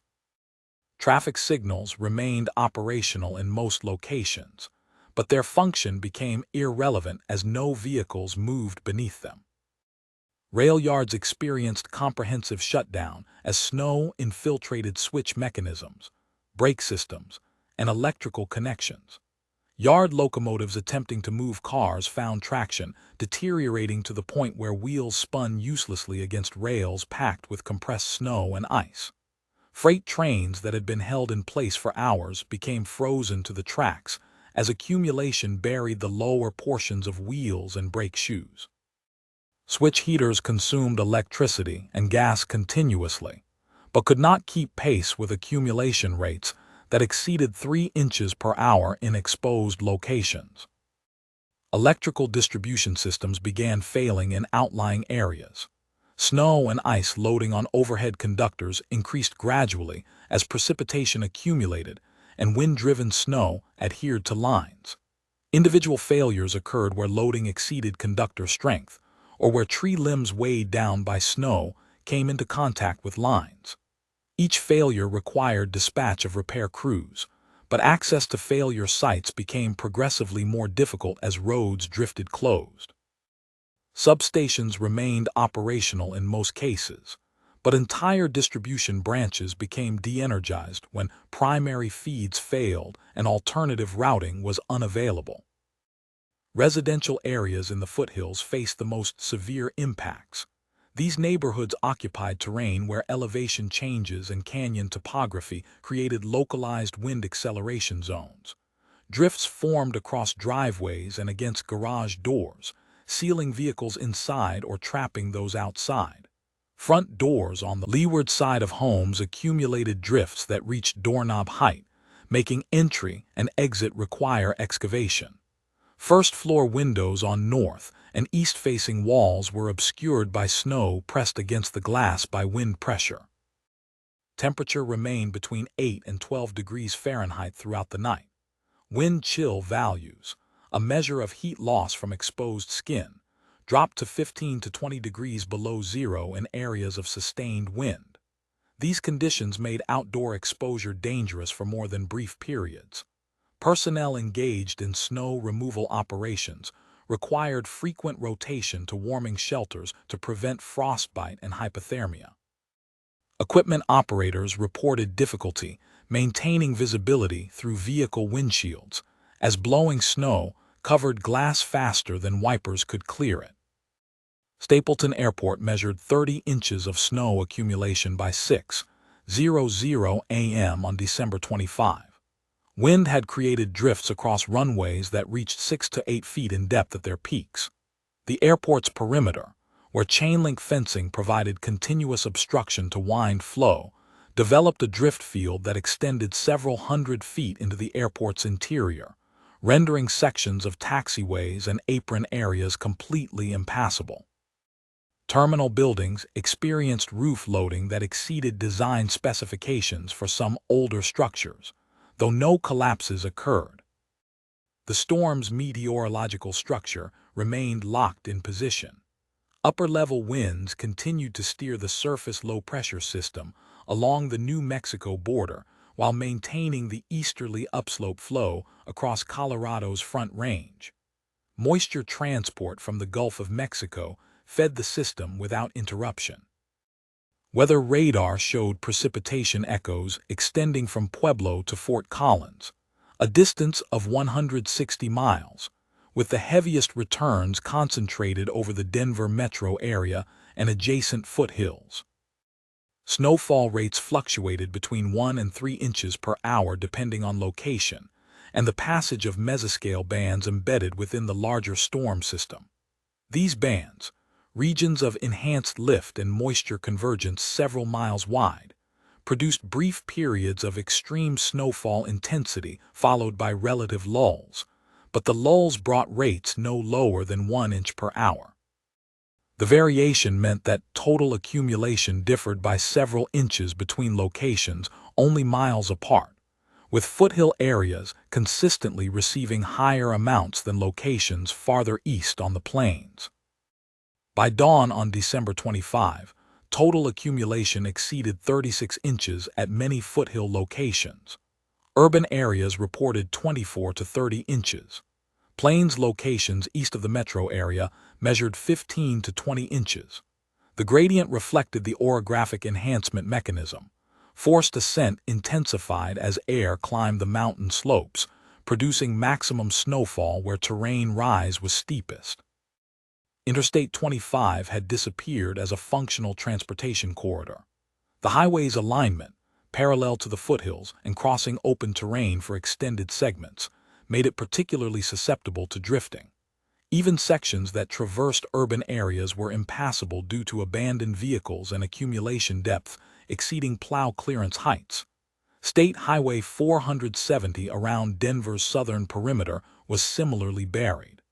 Traffic signals remained operational in most locations, but their function became irrelevant as no vehicles moved beneath them. Rail yards experienced comprehensive shutdown as snow infiltrated switch mechanisms, brake systems, and electrical connections. Yard locomotives attempting to move cars found traction deteriorating to the point where wheels spun uselessly against rails packed with compressed snow and ice. Freight trains that had been held in place for hours became frozen to the tracks as accumulation buried the lower portions of wheels and brake shoes. Switch heaters consumed electricity and gas continuously, but could not keep pace with accumulation rates that exceeded 3 inches per hour in exposed locations. Electrical distribution systems began failing in outlying areas. Snow and ice loading on overhead conductors increased gradually as precipitation accumulated and wind-driven snow adhered to lines. Individual failures occurred where loading exceeded conductor strength, or where tree limbs weighed down by snow came into contact with lines. Each failure required dispatch of repair crews, but access to failure sites became progressively more difficult as roads drifted closed. Substations remained operational in most cases, but entire distribution branches became de-energized when primary feeds failed and alternative routing was unavailable. Residential areas in the foothills faced the most severe impacts. These neighborhoods occupied terrain where elevation changes and canyon topography created localized wind acceleration zones. Drifts formed across driveways and against garage doors, sealing vehicles inside or trapping those outside. Front doors on the leeward side of homes accumulated drifts that reached doorknob height, making entry and exit require excavation. First-floor windows on north and east-facing walls were obscured by snow pressed against the glass by wind pressure. Temperature remained between 8 and 12 degrees Fahrenheit throughout the night. Wind chill values, a measure of heat loss from exposed skin, dropped to 15 to 20 degrees below zero in areas of sustained wind. These conditions made outdoor exposure dangerous for more than brief periods. Personnel engaged in snow removal operations required frequent rotation to warming shelters to prevent frostbite and hypothermia. Equipment operators reported difficulty maintaining visibility through vehicle windshields, as blowing snow covered glass faster than wipers could clear it. Stapleton Airport measured 30 inches of snow accumulation by 6:00 a.m. on December 25. Wind had created drifts across runways that reached 6 to 8 feet in depth at their peaks. The airport's perimeter, where chain-link fencing provided continuous obstruction to wind flow, developed a drift field that extended several hundred feet into the airport's interior, rendering sections of taxiways and apron areas completely impassable. Terminal buildings experienced roof loading that exceeded design specifications for some older structures, though no collapses occurred. The storm's meteorological structure remained locked in position. Upper-level winds continued to steer the surface low-pressure system along the New Mexico border while maintaining the easterly upslope flow across Colorado's Front Range. Moisture transport from the Gulf of Mexico fed the system without interruption. Weather radar showed precipitation echoes extending from Pueblo to Fort Collins, a distance of 160 miles, with the heaviest returns concentrated over the Denver metro area and adjacent foothills. Snowfall rates fluctuated between 1 and 3 inches per hour depending on location, and the passage of mesoscale bands embedded within the larger storm system. These bands, regions of enhanced lift and moisture convergence several miles wide, produced brief periods of extreme snowfall intensity followed by relative lulls, but the lulls brought rates no lower than 1 inch per hour. The variation meant that total accumulation differed by several inches between locations only miles apart, with foothill areas consistently receiving higher amounts than locations farther east on the plains. By dawn on December 25, total accumulation exceeded 36 inches at many foothill locations. Urban areas reported 24 to 30 inches. Plains locations east of the metro area measured 15 to 20 inches. The gradient reflected the orographic enhancement mechanism. Forced ascent intensified as air climbed the mountain slopes, producing maximum snowfall where terrain rise was steepest. Interstate 25 had disappeared as a functional transportation corridor. The highway's alignment, parallel to the foothills and crossing open terrain for extended segments, made it particularly susceptible to drifting. Even sections that traversed urban areas were impassable due to abandoned vehicles and accumulation depth exceeding plow clearance heights. State Highway 470 around Denver's southern perimeter was similarly buried.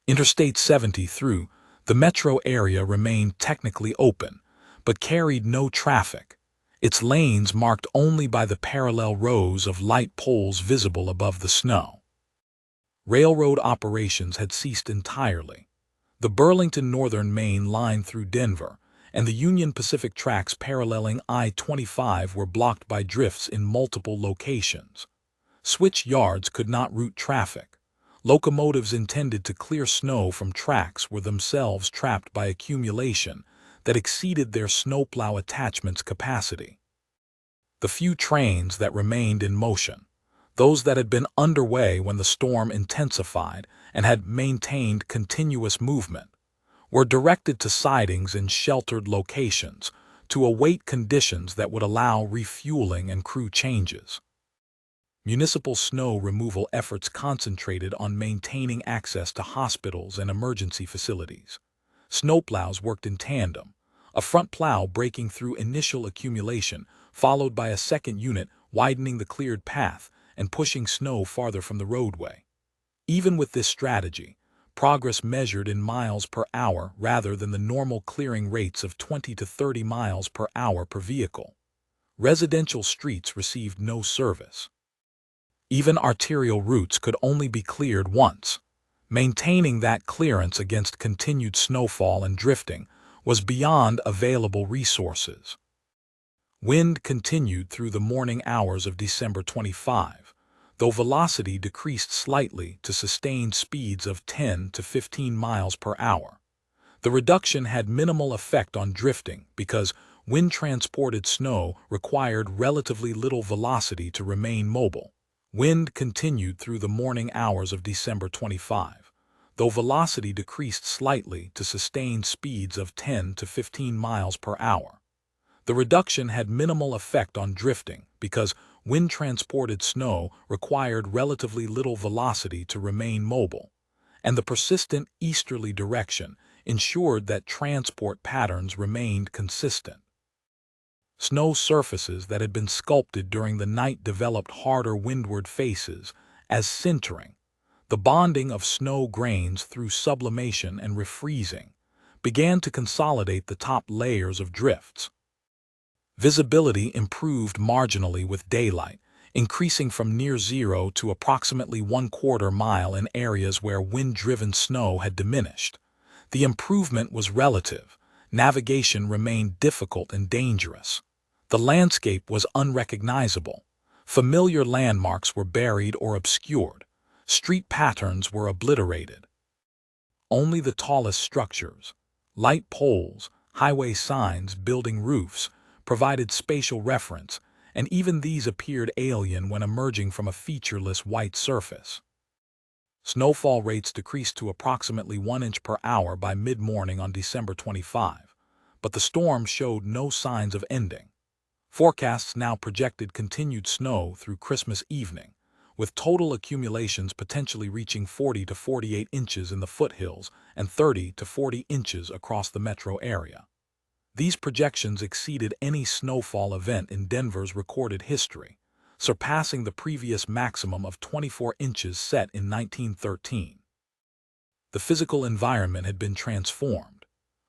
Interstate 70 through the metro area remained technically open, but carried no traffic, its lanes marked only by the parallel rows of light poles visible above the snow. Railroad operations had ceased entirely. The Burlington Northern Main line through Denver and the Union Pacific tracks paralleling I-25 were blocked by drifts in multiple locations. Switch yards could not route traffic. Locomotives intended to clear snow from tracks were themselves trapped by accumulation that exceeded their snowplow attachment's capacity. The few trains that remained in motion, those that had been underway when the storm intensified and had maintained continuous movement, were directed to sidings in sheltered locations to await conditions that would allow refueling and crew changes. Municipal snow removal efforts concentrated on maintaining access to hospitals and emergency facilities. Snowplows worked in tandem, a front plow breaking through initial accumulation, followed by a second unit widening the cleared path and pushing snow farther from the roadway. Even with this strategy, progress measured in miles per hour rather than the normal clearing rates of 20 to 30 miles per hour per vehicle. Residential streets received no service. Even arterial routes could only be cleared once. Maintaining that clearance against continued snowfall and drifting was beyond available resources. Wind continued through the morning hours of December 25, though velocity decreased slightly to sustained speeds of 10 to 15 miles per hour. The reduction had minimal effect on drifting because wind-transported snow required relatively little velocity to remain mobile. Wind continued through the morning hours of December 25, though velocity decreased slightly to sustained speeds of 10 to 15 miles per hour. The reduction had minimal effect on drifting because wind-transported snow required relatively little velocity to remain mobile, and the persistent easterly direction ensured that transport patterns remained consistent. Snow surfaces that had been sculpted during the night developed harder windward faces as sintering, the bonding of snow grains through sublimation and refreezing, began to consolidate the top layers of drifts. Visibility improved marginally with daylight, increasing from near zero to approximately 1/4 mile in areas where wind-driven snow had diminished. The improvement was relative. Navigation remained difficult and dangerous. The landscape was unrecognizable. Familiar landmarks were buried or obscured. Street patterns were obliterated. Only the tallest structures, light poles, highway signs, building roofs, provided spatial reference, and even these appeared alien when emerging from a featureless white surface. Snowfall rates decreased to approximately 1 inch per hour by mid-morning on December 25, but the storm showed no signs of ending. Forecasts now projected continued snow through Christmas evening, with total accumulations potentially reaching 40 to 48 inches in the foothills and 30 to 40 inches across the metro area. These projections exceeded any snowfall event in Denver's recorded history, surpassing the previous maximum of 24 inches set in 1913. The physical environment had been transformed.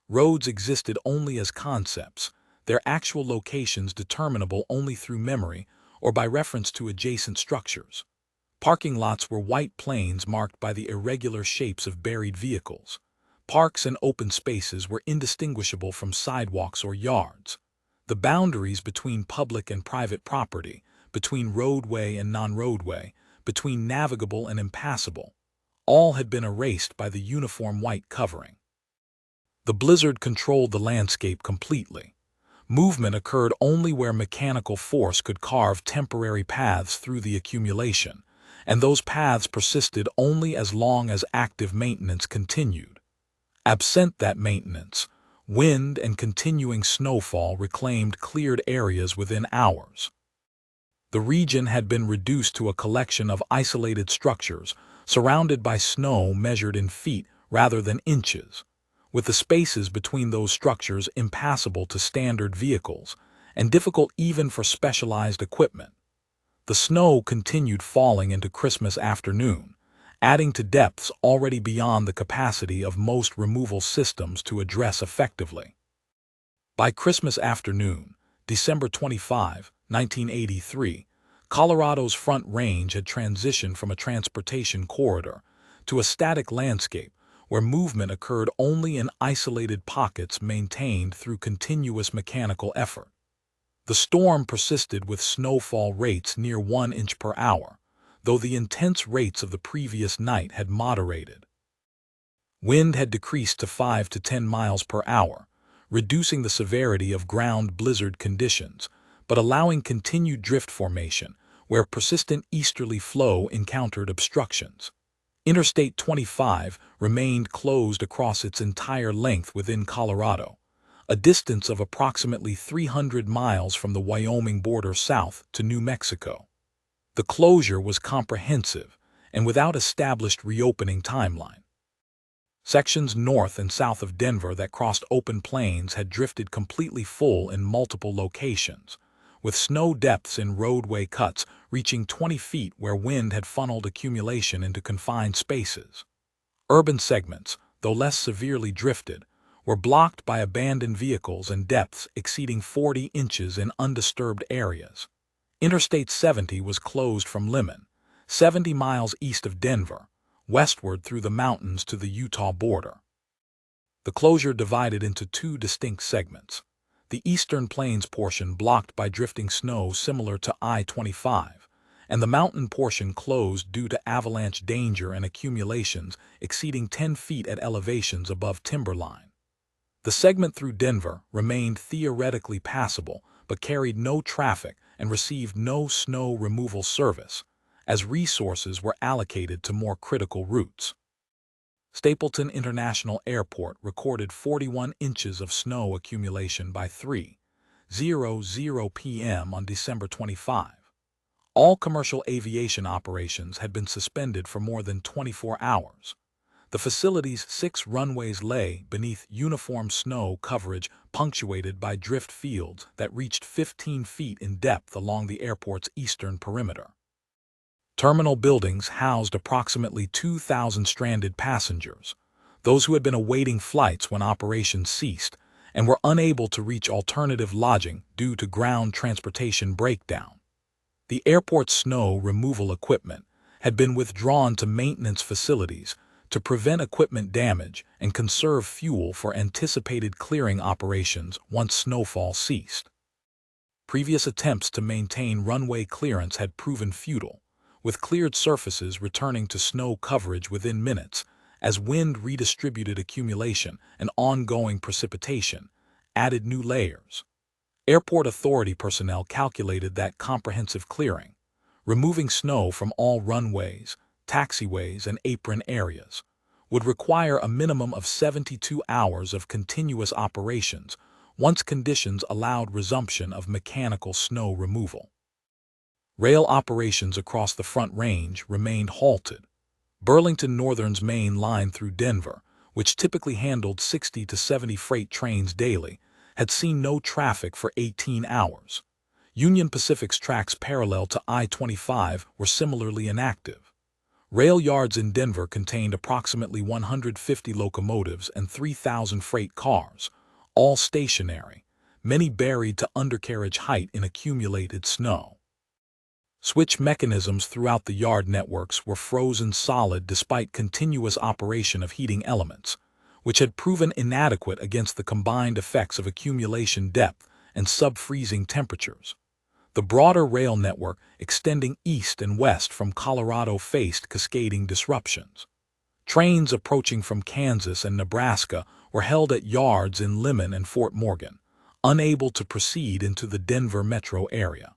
Roads existed only as concepts, their actual locations determinable only through memory or by reference to adjacent structures. Parking lots were white plains marked by the irregular shapes of buried vehicles. Parks and open spaces were indistinguishable from sidewalks or yards. The boundaries between public and private property, between roadway and non-roadway, between navigable and impassable, all had been erased by the uniform white covering. The blizzard controlled the landscape completely. Movement occurred only where mechanical force could carve temporary paths through the accumulation, and those paths persisted only as long as active maintenance continued. Absent that maintenance, wind and continuing snowfall reclaimed cleared areas within hours. The region had been reduced to a collection of isolated structures, surrounded by snow measured in feet rather than inches, with the spaces between those structures impassable to standard vehicles and difficult even for specialized equipment. The snow continued falling into Christmas afternoon, adding to depths already beyond the capacity of most removal systems to address effectively. By Christmas afternoon, December 25, 1983, Colorado's Front Range had transitioned from a transportation corridor to a static landscape where movement occurred only in isolated pockets maintained through continuous mechanical effort. The storm persisted with snowfall rates near 1 inch per hour, though the intense rates of the previous night had moderated. Wind had decreased to 5 to 10 miles per hour, reducing the severity of ground blizzard conditions, but allowing continued drift formation where persistent easterly flow encountered obstructions. Interstate 25 remained closed across its entire length within Colorado, a distance of approximately 300 miles from the Wyoming border south to New Mexico. The closure was comprehensive and without established reopening timeline. Sections north and south of Denver that crossed open plains had drifted completely full in multiple locations, with snow depths in roadway cuts reaching 20 feet where wind had funneled accumulation into confined spaces. Urban segments, though less severely drifted, were blocked by abandoned vehicles and depths exceeding 40 inches in undisturbed areas. Interstate 70 was closed from Lemon, 70 miles east of Denver, westward through the mountains to the Utah border. The closure divided into two distinct segments. The eastern plains portion blocked by drifting snow similar to I-25, and the mountain portion closed due to avalanche danger and accumulations exceeding 10 feet at elevations above timberline. The segment through Denver remained theoretically passable but carried no traffic and received no snow removal service, as resources were allocated to more critical routes. Stapleton International Airport recorded 41 inches of snow accumulation by 3:00 p.m. on December 25. All commercial aviation operations had been suspended for more than 24 hours. The facility's 6 runways lay beneath uniform snow coverage punctuated by drift fields that reached 15 feet in depth along the airport's eastern perimeter. Terminal buildings housed approximately 2,000 stranded passengers, those who had been awaiting flights when operations ceased and were unable to reach alternative lodging due to ground transportation breakdown. The airport's snow removal equipment had been withdrawn to maintenance facilities to prevent equipment damage and conserve fuel for anticipated clearing operations once snowfall ceased. Previous attempts to maintain runway clearance had proven futile, with cleared surfaces returning to snow coverage within minutes as wind redistributed accumulation and ongoing precipitation added new layers. Airport authority personnel calculated that comprehensive clearing, removing snow from all runways, taxiways, and apron areas, would require a minimum of 72 hours of continuous operations once conditions allowed resumption of mechanical snow removal. Rail operations across the Front Range remained halted. Burlington Northern's main line through Denver, which typically handled 60 to 70 freight trains daily, had seen no traffic for 18 hours. Union Pacific's tracks parallel to I-25 were similarly inactive. Rail yards in Denver contained approximately 150 locomotives and 3,000 freight cars, all stationary, many buried to undercarriage height in accumulated snow. Switch mechanisms throughout the yard networks were frozen solid despite continuous operation of heating elements, which had proven inadequate against the combined effects of accumulation depth and sub-freezing temperatures. The broader rail network extending east and west from Colorado faced cascading disruptions. Trains approaching from Kansas and Nebraska were held at yards in Lemon and Fort Morgan, unable to proceed into the Denver metro area.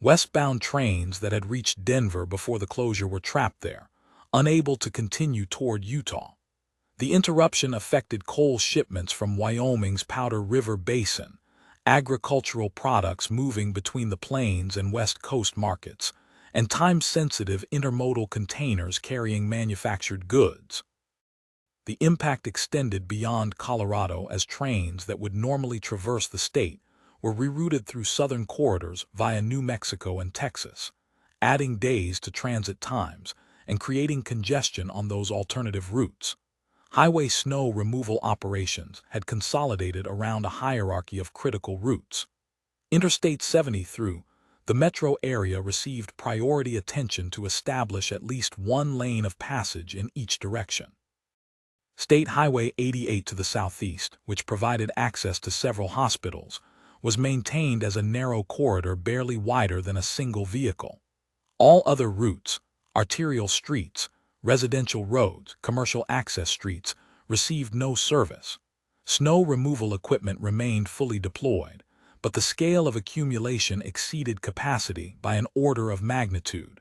Westbound trains that had reached Denver before the closure were trapped there, unable to continue toward Utah. The interruption affected coal shipments from Wyoming's Powder River Basin, agricultural products moving between the plains and West Coast markets, and time-sensitive intermodal containers carrying manufactured goods. The impact extended beyond Colorado as trains that would normally traverse the state were rerouted through southern corridors via New Mexico and Texas, adding days to transit times and creating congestion on those alternative routes. Highway snow removal operations had consolidated around a hierarchy of critical routes. Interstate 70 through the metro area received priority attention to establish at least one lane of passage in each direction. State Highway 88 to the southeast, which provided access to several hospitals, was maintained as a narrow corridor barely wider than a single vehicle. All other routes, arterial streets, residential roads, commercial access streets, received no service. Snow removal equipment remained fully deployed, but the scale of accumulation exceeded capacity by an order of magnitude.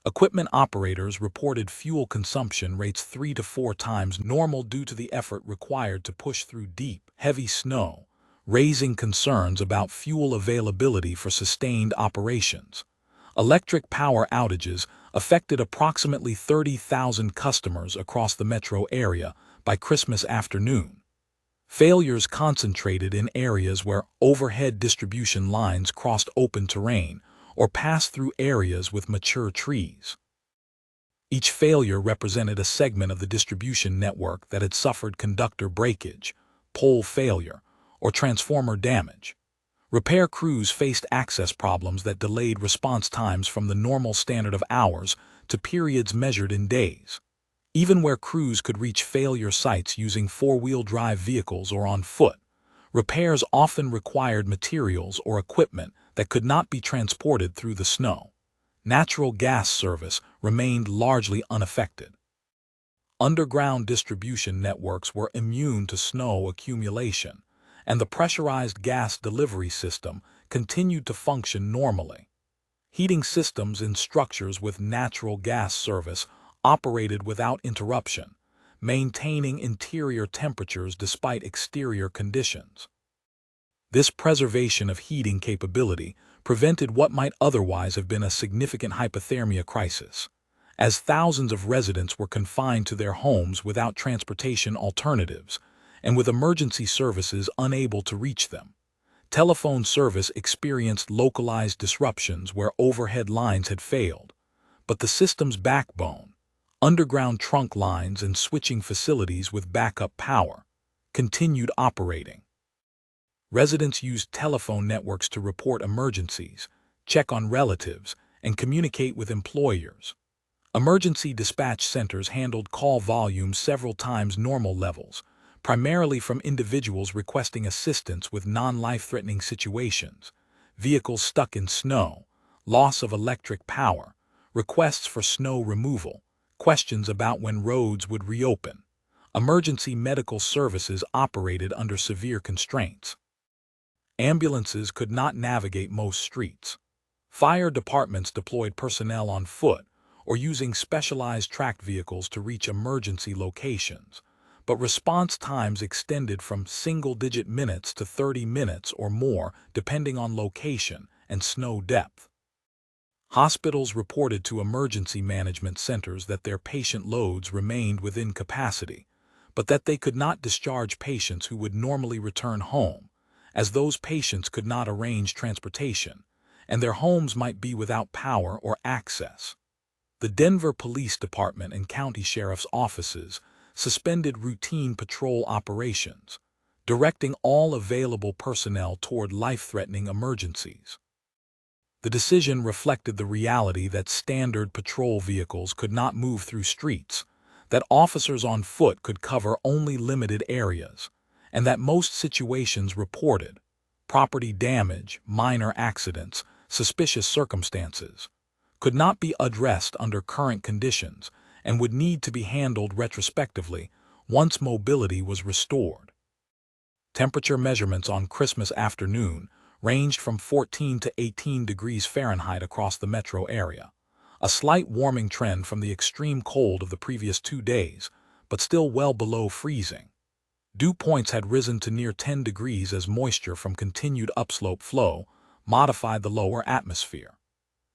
Equipment operators reported fuel consumption rates 3 to 4 times normal due to the effort required to push through deep, heavy snow, raising concerns about fuel availability for sustained operations. Electric power outages affected approximately 30,000 customers across the metro area by Christmas afternoon. Failures concentrated in areas where overhead distribution lines crossed open terrain or passed through areas with mature trees. Each failure represented a segment of the distribution network that had suffered conductor breakage, pole failure, or transformer damage. Repair crews faced access problems that delayed response times from the normal standard of hours to periods measured in days. Even where crews could reach failure sites using four-wheel drive vehicles or on foot, repairs often required materials or equipment that could not be transported through the snow. Natural gas service remained largely unaffected. Underground distribution networks were immune to snow accumulation, and the pressurized gas delivery system continued to function normally. Heating systems in structures with natural gas service operated without interruption, maintaining interior temperatures despite exterior conditions. This preservation of heating capability prevented what might otherwise have been a significant hypothermia crisis, as thousands of residents were confined to their homes without transportation alternatives and with emergency services unable to reach them. Telephone service experienced localized disruptions where overhead lines had failed, but the system's backbone, underground trunk lines and switching facilities with backup power, continued operating. Residents used telephone networks to report emergencies, check on relatives, and communicate with employers. Emergency dispatch centers handled call volumes several times normal levels, primarily from individuals requesting assistance with non-life-threatening situations, vehicles stuck in snow, loss of electric power, requests for snow removal, questions about when roads would reopen. Emergency medical services operated under severe constraints. Ambulances could not navigate most streets. Fire departments deployed personnel on foot or using specialized tracked vehicles to reach emergency locations, but response times extended from single-digit minutes to 30 minutes or more depending on location and snow depth. Hospitals reported to emergency management centers that their patient loads remained within capacity, but that they could not discharge patients who would normally return home, as those patients could not arrange transportation, and their homes might be without power or access. The Denver Police Department and county sheriff's offices suspended routine patrol operations, directing all available personnel toward life-threatening emergencies. The decision reflected the reality that standard patrol vehicles could not move through streets, that officers on foot could cover only limited areas, and that most situations reported property damage, minor accidents, suspicious circumstances could not be addressed under current conditions and would need to be handled retrospectively once mobility was restored. Temperature measurements on Christmas afternoon ranged from 14 to 18 degrees Fahrenheit across the metro area, a slight warming trend from the extreme cold of the previous 2 days, but still well below freezing. Dew points had risen to near 10 degrees as moisture from continued upslope flow modified the lower atmosphere.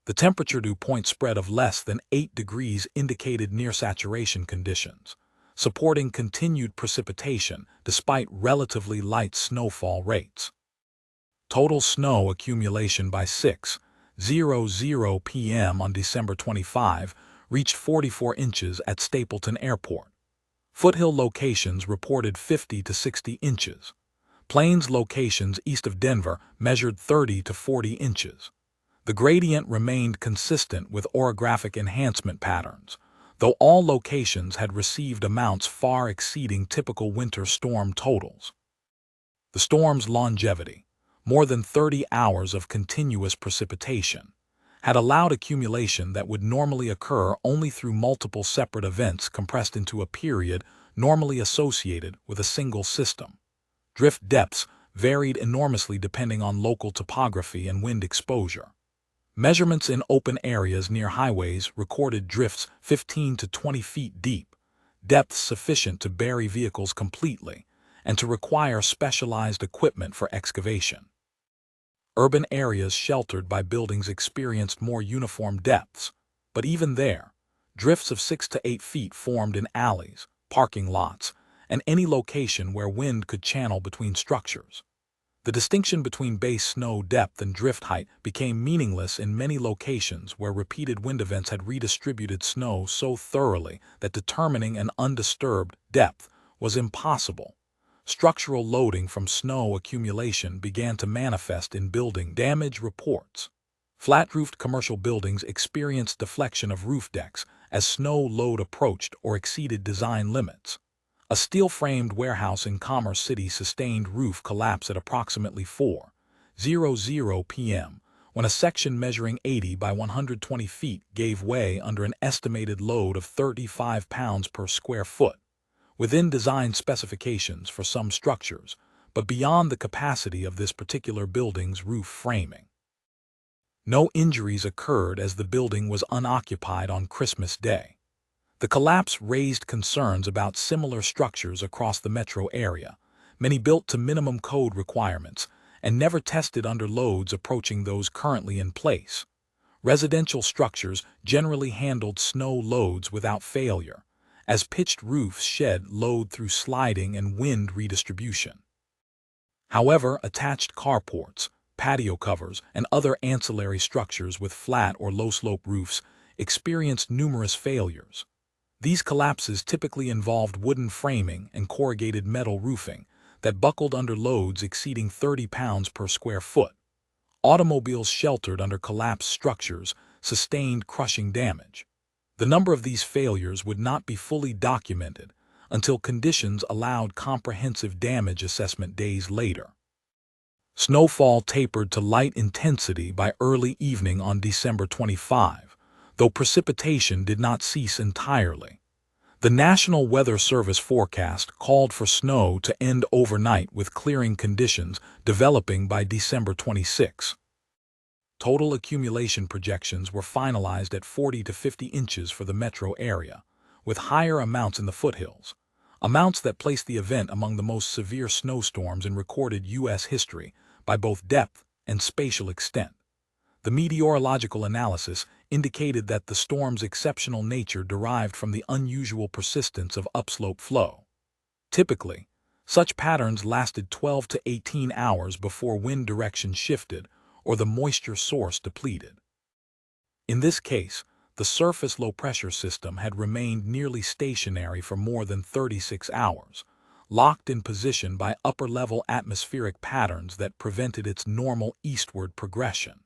The temperature dew point spread of less than 8 degrees indicated near saturation conditions, supporting continued precipitation despite relatively light snowfall rates. Total snow accumulation by 6:00 p.m. on December 25 reached 44 inches at Stapleton Airport. Foothill locations reported 50 to 60 inches. Plains locations east of Denver measured 30 to 40 inches. The gradient remained consistent with orographic enhancement patterns, though all locations had received amounts far exceeding typical winter storm totals. The storm's longevity, more than 30 hours of continuous precipitation, had allowed accumulation that would normally occur only through multiple separate events compressed into a period normally associated with a single system. Drift depths varied enormously depending on local topography and wind exposure. Measurements in open areas near highways recorded drifts 15 to 20 feet deep, depths sufficient to bury vehicles completely and to require specialized equipment for excavation. Urban areas sheltered by buildings experienced more uniform depths, but even there, drifts of 6 to 8 feet formed in alleys, parking lots, and any location where wind could channel between structures. The distinction between base snow depth and drift height became meaningless in many locations where repeated wind events had redistributed snow so thoroughly that determining an undisturbed depth was impossible. Structural loading from snow accumulation began to manifest in building damage reports. Flat-roofed commercial buildings experienced deflection of roof decks as snow load approached or exceeded design limits. A steel-framed warehouse in Commerce City sustained roof collapse at approximately 4:00 p.m. when a section measuring 80 by 120 feet gave way under an estimated load of 35 pounds per square foot, within design specifications for some structures, but beyond the capacity of this particular building's roof framing. No injuries occurred as the building was unoccupied on Christmas Day. The collapse raised concerns about similar structures across the metro area, many built to minimum code requirements and never tested under loads approaching those currently in place. Residential structures generally handled snow loads without failure, as pitched roofs shed load through sliding and wind redistribution. However, attached carports, patio covers, and other ancillary structures with flat or low-slope roofs experienced numerous failures. These collapses typically involved wooden framing and corrugated metal roofing that buckled under loads exceeding 30 pounds per square foot. Automobiles sheltered under collapsed structures sustained crushing damage. The number of these failures would not be fully documented until conditions allowed comprehensive damage assessment days later. Snowfall tapered to light intensity by early evening on December 25, though precipitation did not cease entirely. The National Weather Service forecast called for snow to end overnight with clearing conditions developing by December 26. Total accumulation projections were finalized at 40 to 50 inches for the metro area, with higher amounts in the foothills, amounts that placed the event among the most severe snowstorms in recorded U.S. history by both depth and spatial extent. The meteorological analysis indicated that the storm's exceptional nature derived from the unusual persistence of upslope flow. Typically, such patterns lasted 12 to 18 hours before wind direction shifted or the moisture source depleted. In this case, the surface low-pressure system had remained nearly stationary for more than 36 hours, locked in position by upper-level atmospheric patterns that prevented its normal eastward progression.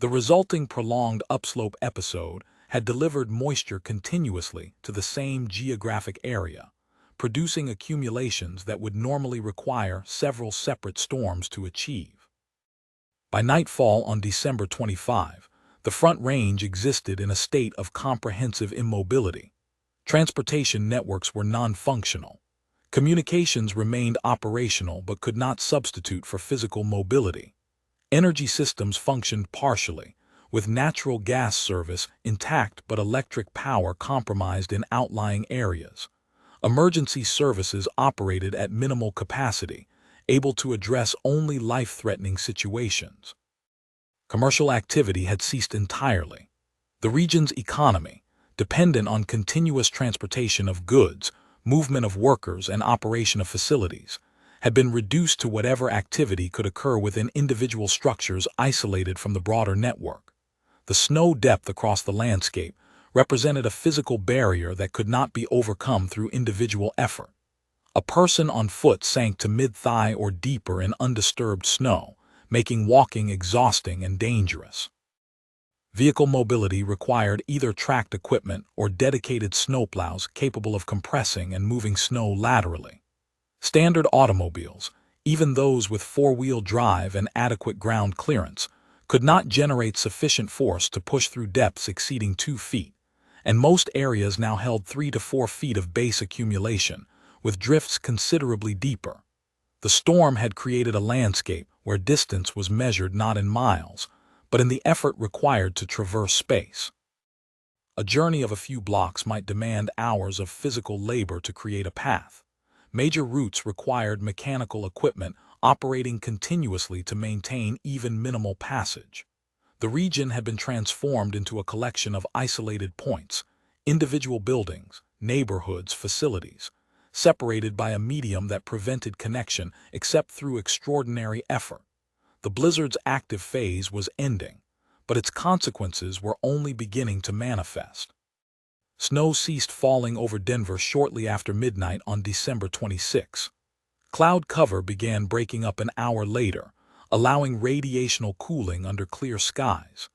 The resulting prolonged upslope episode had delivered moisture continuously to the same geographic area, producing accumulations that would normally require several separate storms to achieve. By nightfall on December 25, the Front Range existed in a state of comprehensive immobility. Transportation networks were non-functional. Communications remained operational but could not substitute for physical mobility. Energy systems functioned partially, with natural gas service intact but electric power compromised in outlying areas. Emergency services operated at minimal capacity, able to address only life-threatening situations. Commercial activity had ceased entirely. The region's economy, dependent on continuous transportation of goods, movement of workers, and operation of facilities, had been reduced to whatever activity could occur within individual structures isolated from the broader network. The snow depth across the landscape represented a physical barrier that could not be overcome through individual effort. A person on foot sank to mid-thigh or deeper in undisturbed snow, making walking exhausting and dangerous. Vehicle mobility required either tracked equipment or dedicated snowplows capable of compressing and moving snow laterally. Standard automobiles, even those with four-wheel drive and adequate ground clearance, could not generate sufficient force to push through depths exceeding 2 feet, and most areas now held 3 to 4 feet of base accumulation, with drifts considerably deeper. The storm had created a landscape where distance was measured not in miles, but in the effort required to traverse space. A journey of a few blocks might demand hours of physical labor to create a path. Major routes required mechanical equipment operating continuously to maintain even minimal passage. The region had been transformed into a collection of isolated points, individual buildings, neighborhoods, facilities, separated by a medium that prevented connection except through extraordinary effort. The blizzard's active phase was ending, but its consequences were only beginning to manifest. Snow ceased falling over Denver shortly after midnight on December 26. Cloud cover began breaking up an hour later, allowing radiational cooling under clear skies.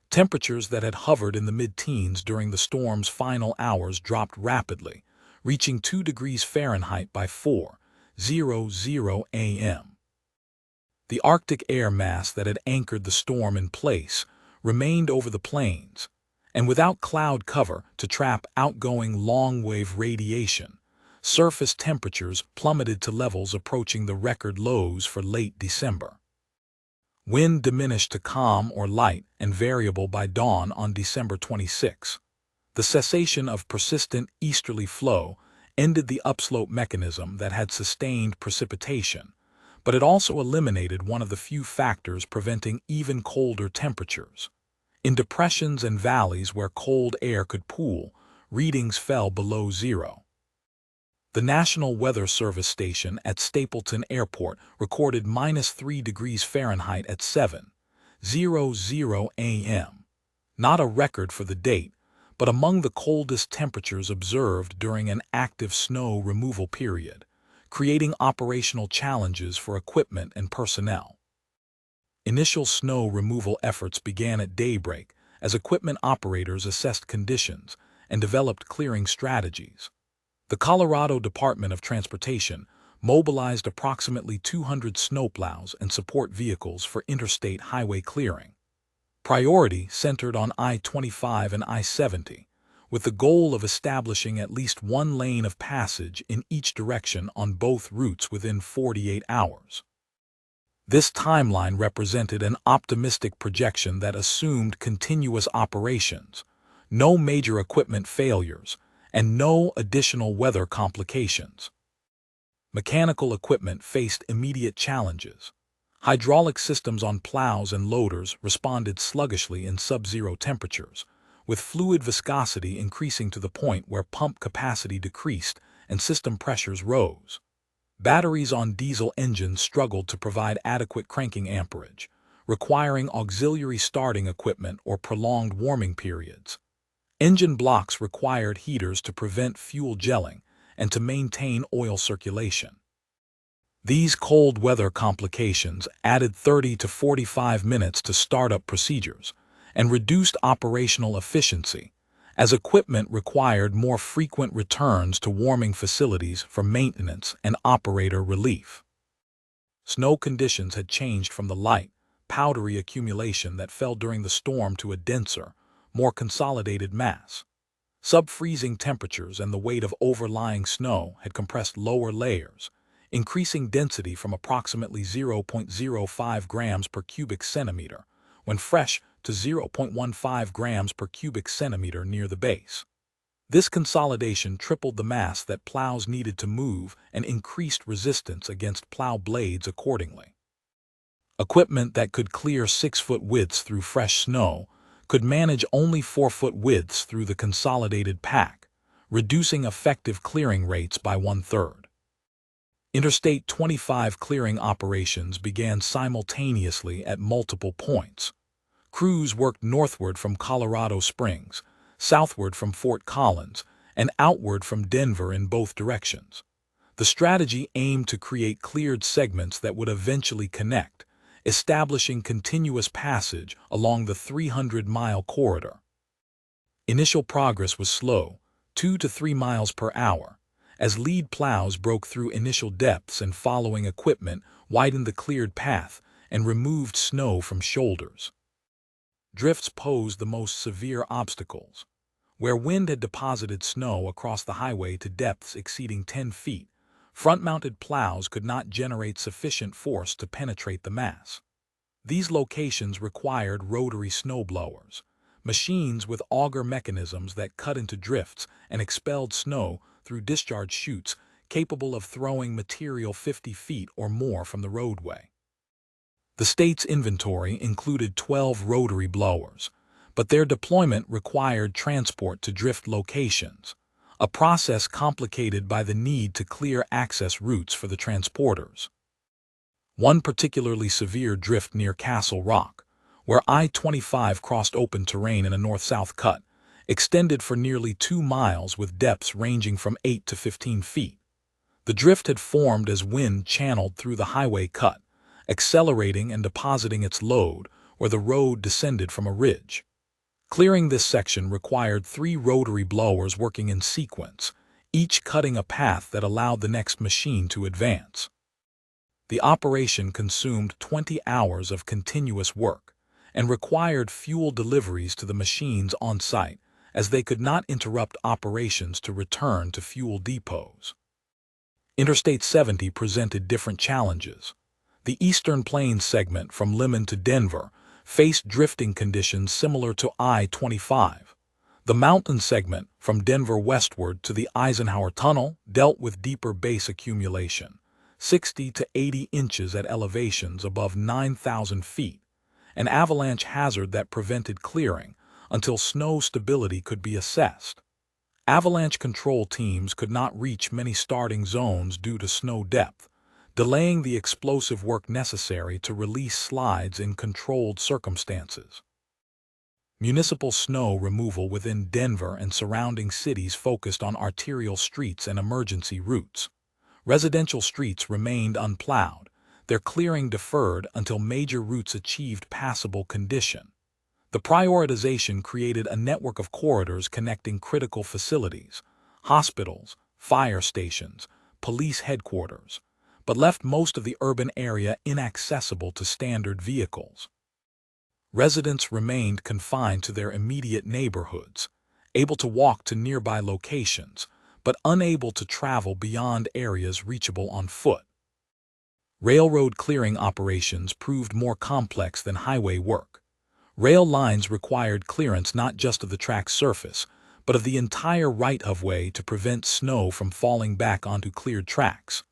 Temperatures that had hovered in the mid-teens during the storm's final hours dropped rapidly, reaching 2 degrees Fahrenheit by 4:00 a.m. The Arctic air mass that had anchored the storm in place remained over the plains, and without cloud cover to trap outgoing long-wave radiation, surface temperatures plummeted to levels approaching the record lows for late December. Wind diminished to calm or light and variable by dawn on December 26. The cessation of persistent easterly flow ended the upslope mechanism that had sustained precipitation, but it also eliminated one of the few factors preventing even colder temperatures. In depressions and valleys where cold air could pool, readings fell below zero. The National Weather Service station at Stapleton Airport recorded -3 degrees Fahrenheit at 7:00 a.m. Not a record for the date, but among the coldest temperatures observed during an active snow removal period, creating operational challenges for equipment and personnel. Initial snow removal efforts began at daybreak as equipment operators assessed conditions and developed clearing strategies. The Colorado Department of Transportation mobilized approximately 200 snowplows and support vehicles for interstate highway clearing. Priority centered on I-25 and I-70, with the goal of establishing at least one lane of passage in each direction on both routes within 48 hours. This timeline represented an optimistic projection that assumed continuous operations, no major equipment failures, and no additional weather complications. Mechanical equipment faced immediate challenges. Hydraulic systems on plows and loaders responded sluggishly in sub-zero temperatures, with fluid viscosity increasing to the point where pump capacity decreased and system pressures rose. Batteries on diesel engines struggled to provide adequate cranking amperage, requiring auxiliary starting equipment or prolonged warming periods. Engine blocks required heaters to prevent fuel gelling and to maintain oil circulation. These cold weather complications added 30 to 45 minutes to startup procedures and reduced operational efficiency, as equipment required more frequent returns to warming facilities for maintenance and operator relief. Snow conditions had changed from the light, powdery accumulation that fell during the storm to a denser, more consolidated mass. Sub-freezing temperatures and the weight of overlying snow had compressed lower layers, increasing density from approximately 0.05 grams per cubic centimeter when fresh to 0.15 grams per cubic centimeter near the base. This consolidation tripled the mass that plows needed to move and increased resistance against plow blades accordingly. Equipment that could clear 6-foot widths through fresh snow could manage only 4-foot widths through the consolidated pack, reducing effective clearing rates by 1/3. Interstate 25 clearing operations began simultaneously at multiple points. Crews worked northward from Colorado Springs, southward from Fort Collins, and outward from Denver in both directions. The strategy aimed to create cleared segments that would eventually connect, establishing continuous passage along the 300-mile corridor. Initial progress was slow, 2 to 3 miles per hour, as lead plows broke through initial depths and following equipment widened the cleared path and removed snow from shoulders. Drifts posed the most severe obstacles. Where wind had deposited snow across the highway to depths exceeding 10 feet, front-mounted plows could not generate sufficient force to penetrate the mass. These locations required rotary snowblowers, machines with auger mechanisms that cut into drifts and expelled snow through discharge chutes capable of throwing material 50 feet or more from the roadway. The state's inventory included 12 rotary blowers, but their deployment required transport to drift locations, a process complicated by the need to clear access routes for the transporters. One particularly severe drift near Castle Rock, where I-25 crossed open terrain in a north-south cut, extended for nearly 2 miles with depths ranging from 8 to 15 feet. The drift had formed as wind channeled through the highway cut, accelerating and depositing its load where the road descended from a ridge. Clearing this section required 3 rotary blowers working in sequence, each cutting a path that allowed the next machine to advance. The operation consumed 20 hours of continuous work and required fuel deliveries to the machines on site, as they could not interrupt operations to return to fuel depots. Interstate 70 presented different challenges. The Eastern Plains segment from Lemon to Denver faced drifting conditions similar to I-25. The mountain segment from Denver westward to the Eisenhower Tunnel dealt with deeper base accumulation, 60 to 80 inches at elevations above 9,000 feet, an avalanche hazard that prevented clearing until snow stability could be assessed. Avalanche control teams could not reach many starting zones due to snow depth, delaying the explosive work necessary to release slides in controlled circumstances. Municipal snow removal within Denver and surrounding cities focused on arterial streets and emergency routes. Residential streets remained unplowed, their clearing deferred until major routes achieved passable condition. The prioritization created a network of corridors connecting critical facilities, hospitals, fire stations, police headquarters, but left most of the urban area inaccessible to standard vehicles. Residents remained confined to their immediate neighborhoods, able to walk to nearby locations, but unable to travel beyond areas reachable on foot. Railroad clearing operations proved more complex than highway work. Rail lines required clearance not just of the track's surface, but of the entire right-of-way to prevent snow from falling back onto cleared tracks.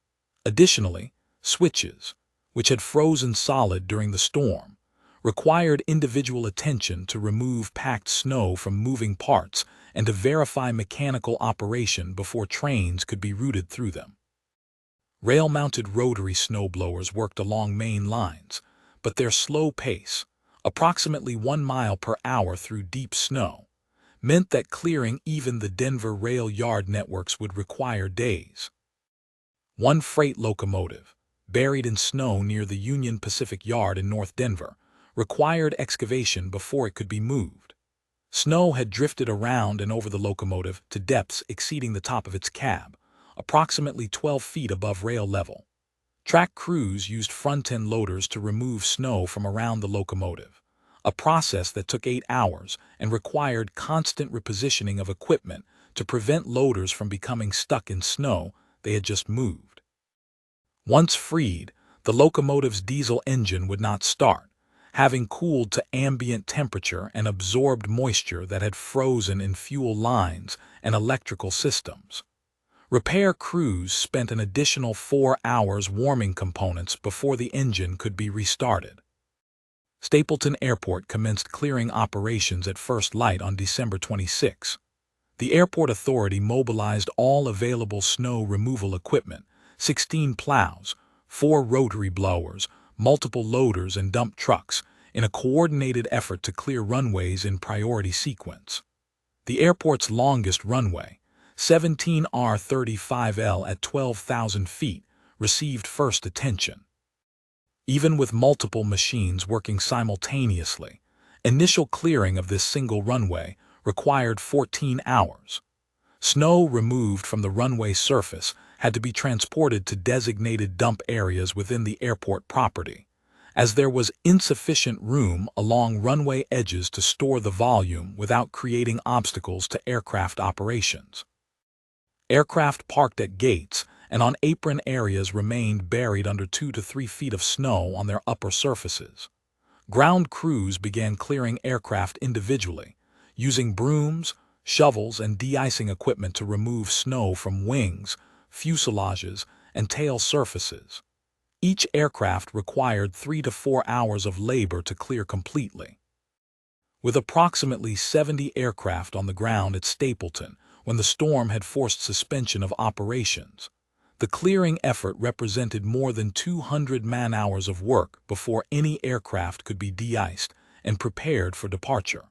Additionally, switches, which had frozen solid during the storm, required individual attention to remove packed snow from moving parts and to verify mechanical operation before trains could be routed through them. Rail-mounted rotary snowblowers worked along main lines, but their slow pace, approximately 1 mile per hour through deep snow, meant that clearing even the Denver rail yard networks would require days. One freight locomotive, buried in snow near the Union Pacific Yard in North Denver, required excavation before it could be moved. Snow had drifted around and over the locomotive to depths exceeding the top of its cab, approximately 12 feet above rail level. Track crews used front-end loaders to remove snow from around the locomotive, a process that took 8 hours and required constant repositioning of equipment to prevent loaders from becoming stuck in snow they had just moved. Once freed, the locomotive's diesel engine would not start, having cooled to ambient temperature and absorbed moisture that had frozen in fuel lines and electrical systems. Repair crews spent an additional 4 hours warming components before the engine could be restarted. Stapleton Airport commenced clearing operations at first light on December 26. The airport authority mobilized all available snow removal equipment, 16 plows, 4 rotary blowers, multiple loaders and dump trucks, in a coordinated effort to clear runways in priority sequence. The airport's longest runway, 17R35L at 12,000 feet, received first attention. Even with multiple machines working simultaneously, initial clearing of this single runway required 14 hours. Snow removed from the runway surface had to be transported to designated dump areas within the airport property, as there was insufficient room along runway edges to store the volume without creating obstacles to aircraft operations. Aircraft parked at gates and on apron areas remained buried under 2 to 3 feet of snow on their upper surfaces. Ground crews began clearing aircraft individually, using brooms, shovels, and de-icing equipment to remove snow from wings, fuselages, and tail surfaces. Each aircraft required 3 to 4 hours of labor to clear completely. With approximately 70 aircraft on the ground at Stapleton, when the storm had forced suspension of operations. The clearing effort represented more than 200 man-hours of work before any aircraft could be de-iced and prepared for departure.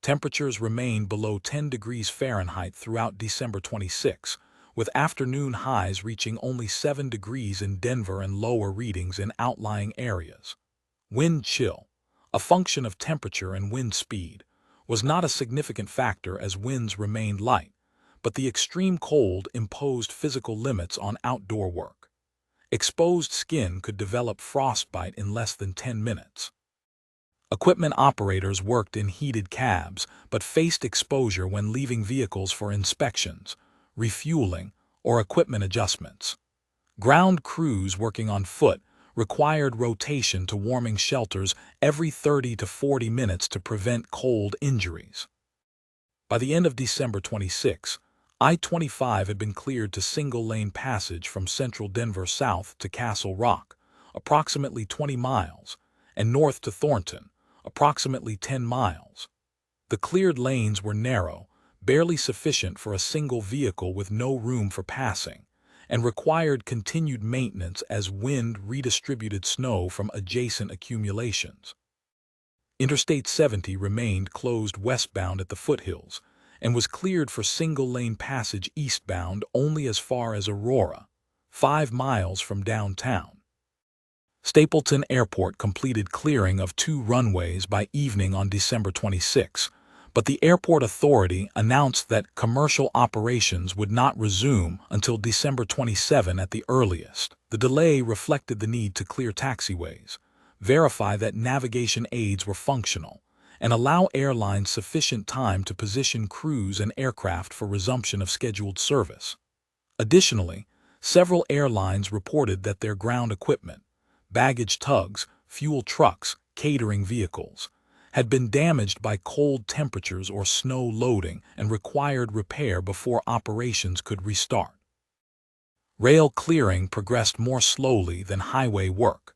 Temperatures remained below 10 degrees Fahrenheit throughout December 26, with afternoon highs reaching only 7 degrees in Denver and lower readings in outlying areas. Wind chill, a function of temperature and wind speed, was not a significant factor as winds remained light, but the extreme cold imposed physical limits on outdoor work. Exposed skin could develop frostbite in less than 10 minutes. Equipment operators worked in heated cabs but faced exposure when leaving vehicles for inspections, refueling, or equipment adjustments. Ground crews working on foot required rotation to warming shelters every 30 to 40 minutes to prevent cold injuries. By the end of December 26, I-25 had been cleared to single-lane passage from central Denver south to Castle Rock, approximately 20 miles, and north to Thornton, approximately 10 miles. The cleared lanes were narrow, barely sufficient for a single vehicle with no room for passing, and required continued maintenance as wind redistributed snow from adjacent accumulations. Interstate 70 remained closed westbound at the foothills and was cleared for single-lane passage eastbound only as far as Aurora, 5 miles from downtown. Stapleton Airport completed clearing of 2 runways by evening on December 26, but the airport authority announced that commercial operations would not resume until December 27 at the earliest. The delay reflected the need to clear taxiways, verify that navigation aids were functional, and allow airlines sufficient time to position crews and aircraft for resumption of scheduled service. Additionally, several airlines reported that their ground equipment, baggage tugs, fuel trucks, catering vehicles, had been damaged by cold temperatures or snow loading and required repair before operations could restart. Rail clearing progressed more slowly than highway work.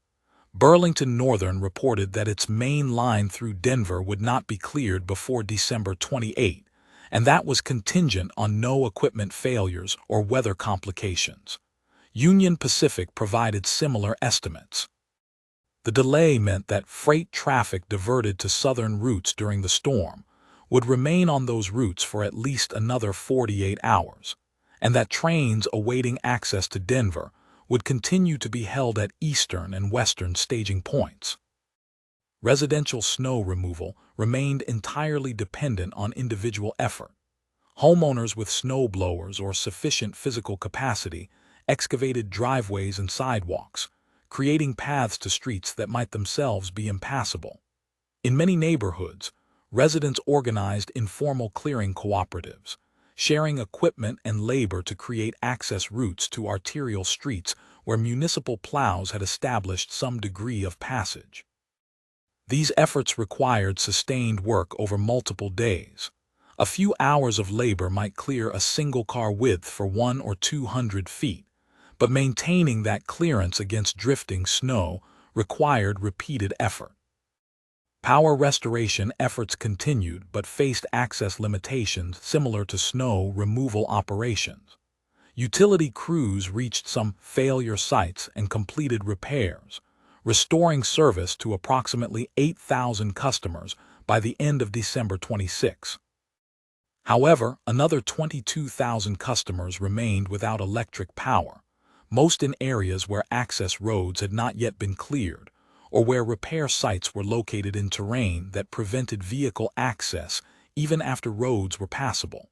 Burlington Northern reported that its main line through Denver would not be cleared before December 28, and that was contingent on no equipment failures or weather complications. Union Pacific provided similar estimates. The delay meant that freight traffic diverted to southern routes during the storm would remain on those routes for at least another 48 hours, and that trains awaiting access to Denver would continue to be held at eastern and western staging points. Residential snow removal remained entirely dependent on individual effort. Homeowners with snow blowers or sufficient physical capacity excavated driveways and sidewalks, creating paths to streets that might themselves be impassable. In many neighborhoods, residents organized informal clearing cooperatives, sharing equipment and labor to create access routes to arterial streets where municipal plows had established some degree of passage. These efforts required sustained work over multiple days. A few hours of labor might clear a single car width for 100 or 200 feet, but maintaining that clearance against drifting snow required repeated effort. Power restoration efforts continued but faced access limitations similar to snow removal operations. Utility crews reached some failure sites and completed repairs, restoring service to approximately 8,000 customers by the end of December 26. However, another 22,000 customers remained without electric power, most in areas where access roads had not yet been cleared, or where repair sites were located in terrain that prevented vehicle access even after roads were passable.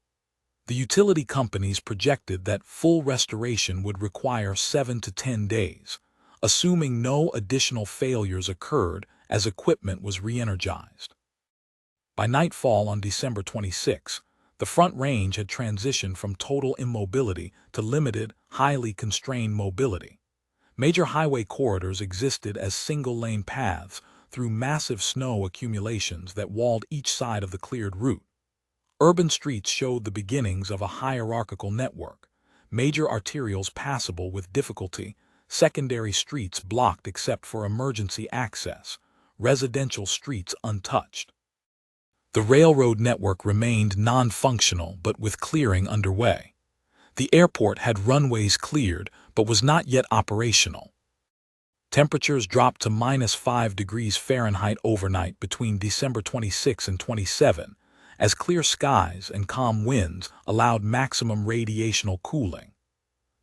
The utility companies projected that full restoration would require 7 to 10 days, assuming no additional failures occurred as equipment was re-energized. By nightfall on December 26, the Front Range had transitioned from total immobility to limited, highly constrained mobility. Major highway corridors existed as single-lane paths through massive snow accumulations that walled each side of the cleared route. Urban streets showed the beginnings of a hierarchical network, major arterials passable with difficulty, secondary streets blocked except for emergency access, residential streets untouched. The railroad network remained non-functional but with clearing underway. The airport had runways cleared but was not yet operational. Temperatures dropped to -5 degrees Fahrenheit overnight between December 26 and 27, as clear skies and calm winds allowed maximum radiational cooling.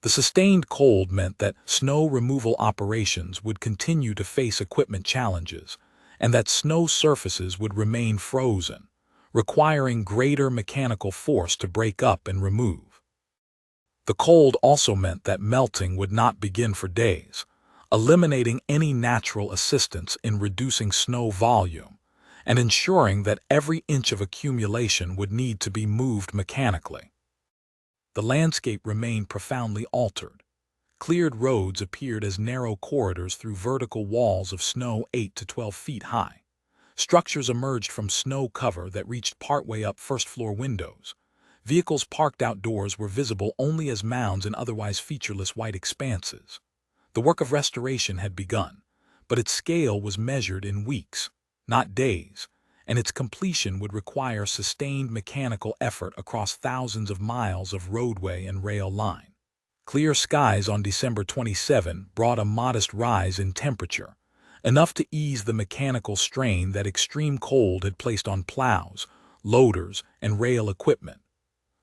The sustained cold meant that snow removal operations would continue to face equipment challenges, and that snow surfaces would remain frozen, requiring greater mechanical force to break up and remove. The cold also meant that melting would not begin for days, eliminating any natural assistance in reducing snow volume, and ensuring that every inch of accumulation would need to be moved mechanically. The landscape remained profoundly altered. Cleared roads appeared as narrow corridors through vertical walls of snow 8 to 12 feet high. Structures emerged from snow cover that reached partway up first-floor windows. Vehicles parked outdoors were visible only as mounds in otherwise featureless white expanses. The work of restoration had begun, but its scale was measured in weeks, not days, and its completion would require sustained mechanical effort across thousands of miles of roadway and rail line. Clear skies on December 27 brought a modest rise in temperature, enough to ease the mechanical strain that extreme cold had placed on plows, loaders, and rail equipment.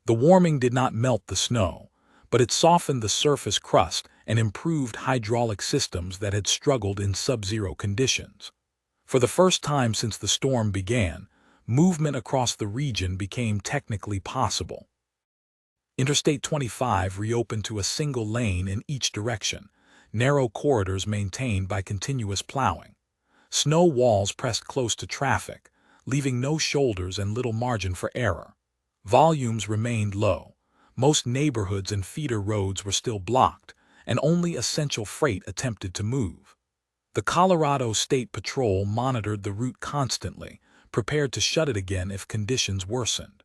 The warming did not melt the snow, but it softened the surface crust and improved hydraulic systems that had struggled in sub-zero conditions. For the first time since the storm began, movement across the region became technically possible. Interstate 25 reopened to a single lane in each direction, narrow corridors maintained by continuous plowing. Snow walls pressed close to traffic, leaving no shoulders and little margin for error. Volumes remained low. Most neighborhoods and feeder roads were still blocked, and only essential freight attempted to move. The Colorado State Patrol monitored the route constantly, prepared to shut it again if conditions worsened.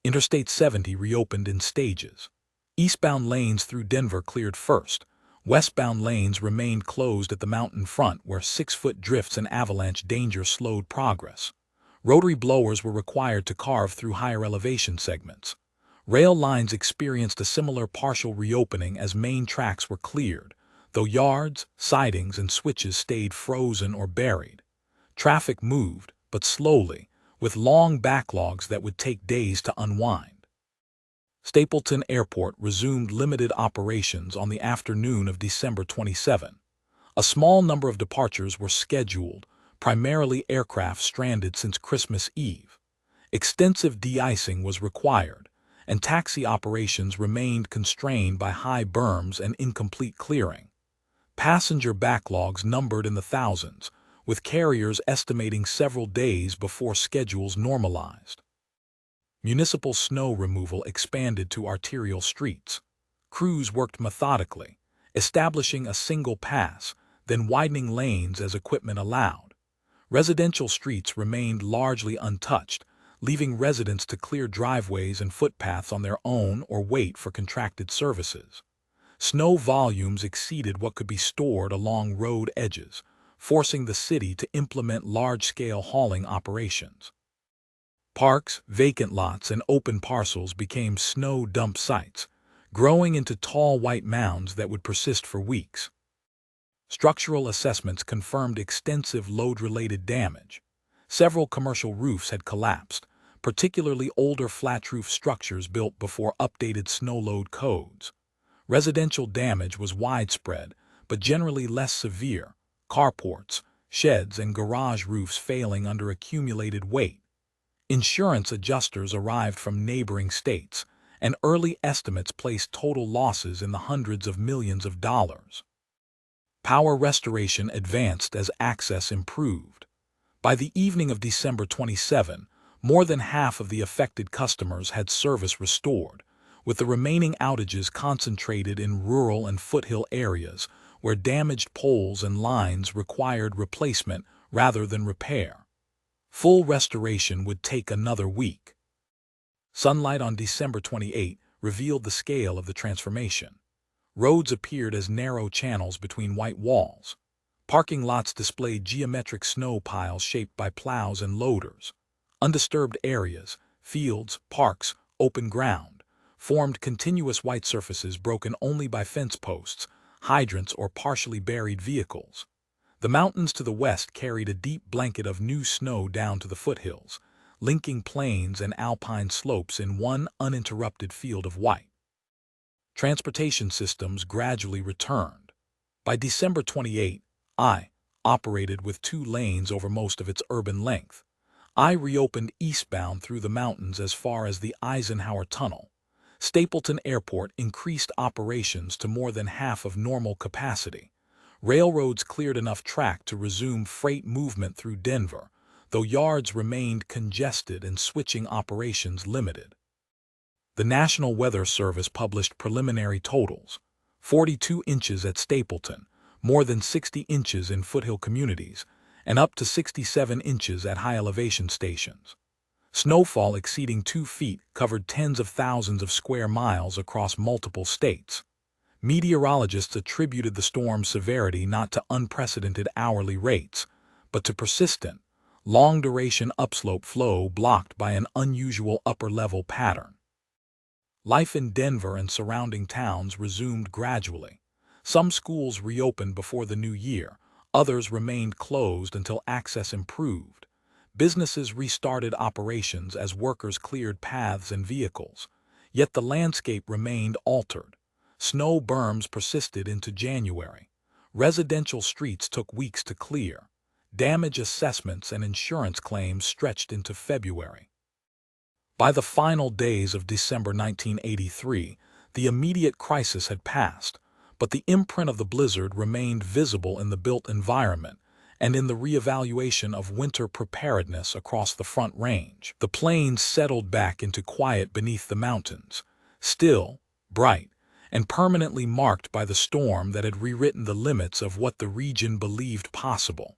Interstate 70 reopened in stages. Eastbound lanes through Denver cleared first. Westbound lanes remained closed at the mountain front where 6-foot drifts and avalanche danger slowed progress. Rotary blowers were required to carve through higher elevation segments. Rail lines experienced a similar partial reopening as main tracks were cleared, though yards, sidings, and switches stayed frozen or buried. Traffic moved, but slowly, with long backlogs that would take days to unwind. Stapleton Airport resumed limited operations on the afternoon of December 27. A small number of departures were scheduled, primarily aircraft stranded since Christmas Eve. Extensive de-icing was required, and taxi operations remained constrained by high berms and incomplete clearing. Passenger backlogs numbered in the thousands, with carriers estimating several days before schedules normalized. Municipal snow removal expanded to arterial streets. Crews worked methodically, establishing a single pass, then widening lanes as equipment allowed. Residential streets remained largely untouched, leaving residents to clear driveways and footpaths on their own or wait for contracted services. Snow volumes exceeded what could be stored along road edges, forcing the city to implement large-scale hauling operations. Parks, vacant lots, and open parcels became snow dump sites, growing into tall white mounds that would persist for weeks. Structural assessments confirmed extensive load-related damage. Several commercial roofs had collapsed, particularly older flat-roof structures built before updated snow load codes. Residential damage was widespread, but generally less severe, carports, sheds, and garage roofs failing under accumulated weight. Insurance adjusters arrived from neighboring states, and early estimates placed total losses in the hundreds of millions of dollars. Power restoration advanced as access improved. By the evening of December 27, more than half of the affected customers had service restored, with the remaining outages concentrated in rural and foothill areas where damaged poles and lines required replacement rather than repair. Full restoration would take another week. Sunlight on December 28 revealed the scale of the transformation. Roads appeared as narrow channels between white walls. Parking lots displayed geometric snow piles shaped by plows and loaders. Undisturbed areas, fields, parks, open ground, formed continuous white surfaces broken only by fence posts, hydrants, or partially buried vehicles. The mountains to the west carried a deep blanket of new snow down to the foothills, linking plains and alpine slopes in one uninterrupted field of white. Transportation systems gradually returned. By December 28, I operated with 2 lanes over most of its urban length. I reopened eastbound through the mountains as far as the Eisenhower Tunnel. Stapleton Airport increased operations to more than half of normal capacity. Railroads cleared enough track to resume freight movement through Denver, though yards remained congested and switching operations limited. The National Weather Service published preliminary totals: 42 inches at Stapleton, more than 60 inches in foothill communities, and up to 67 inches at high-elevation stations. Snowfall exceeding 2 feet covered tens of thousands of square miles across multiple states. Meteorologists attributed the storm's severity not to unprecedented hourly rates, but to persistent, long-duration upslope flow blocked by an unusual upper-level pattern. Life in Denver and surrounding towns resumed gradually. Some schools reopened before the new year, others remained closed until access improved. Businesses restarted operations as workers cleared paths and vehicles. Yet the landscape remained altered. Snow berms persisted into January. Residential streets took weeks to clear. Damage assessments and insurance claims stretched into February. By the final days of December 1983, the immediate crisis had passed, but the imprint of the blizzard remained visible in the built environment and in the reevaluation of winter preparedness across the Front Range. The plains settled back into quiet beneath the mountains, still, bright, and permanently marked by the storm that had rewritten the limits of what the region believed possible.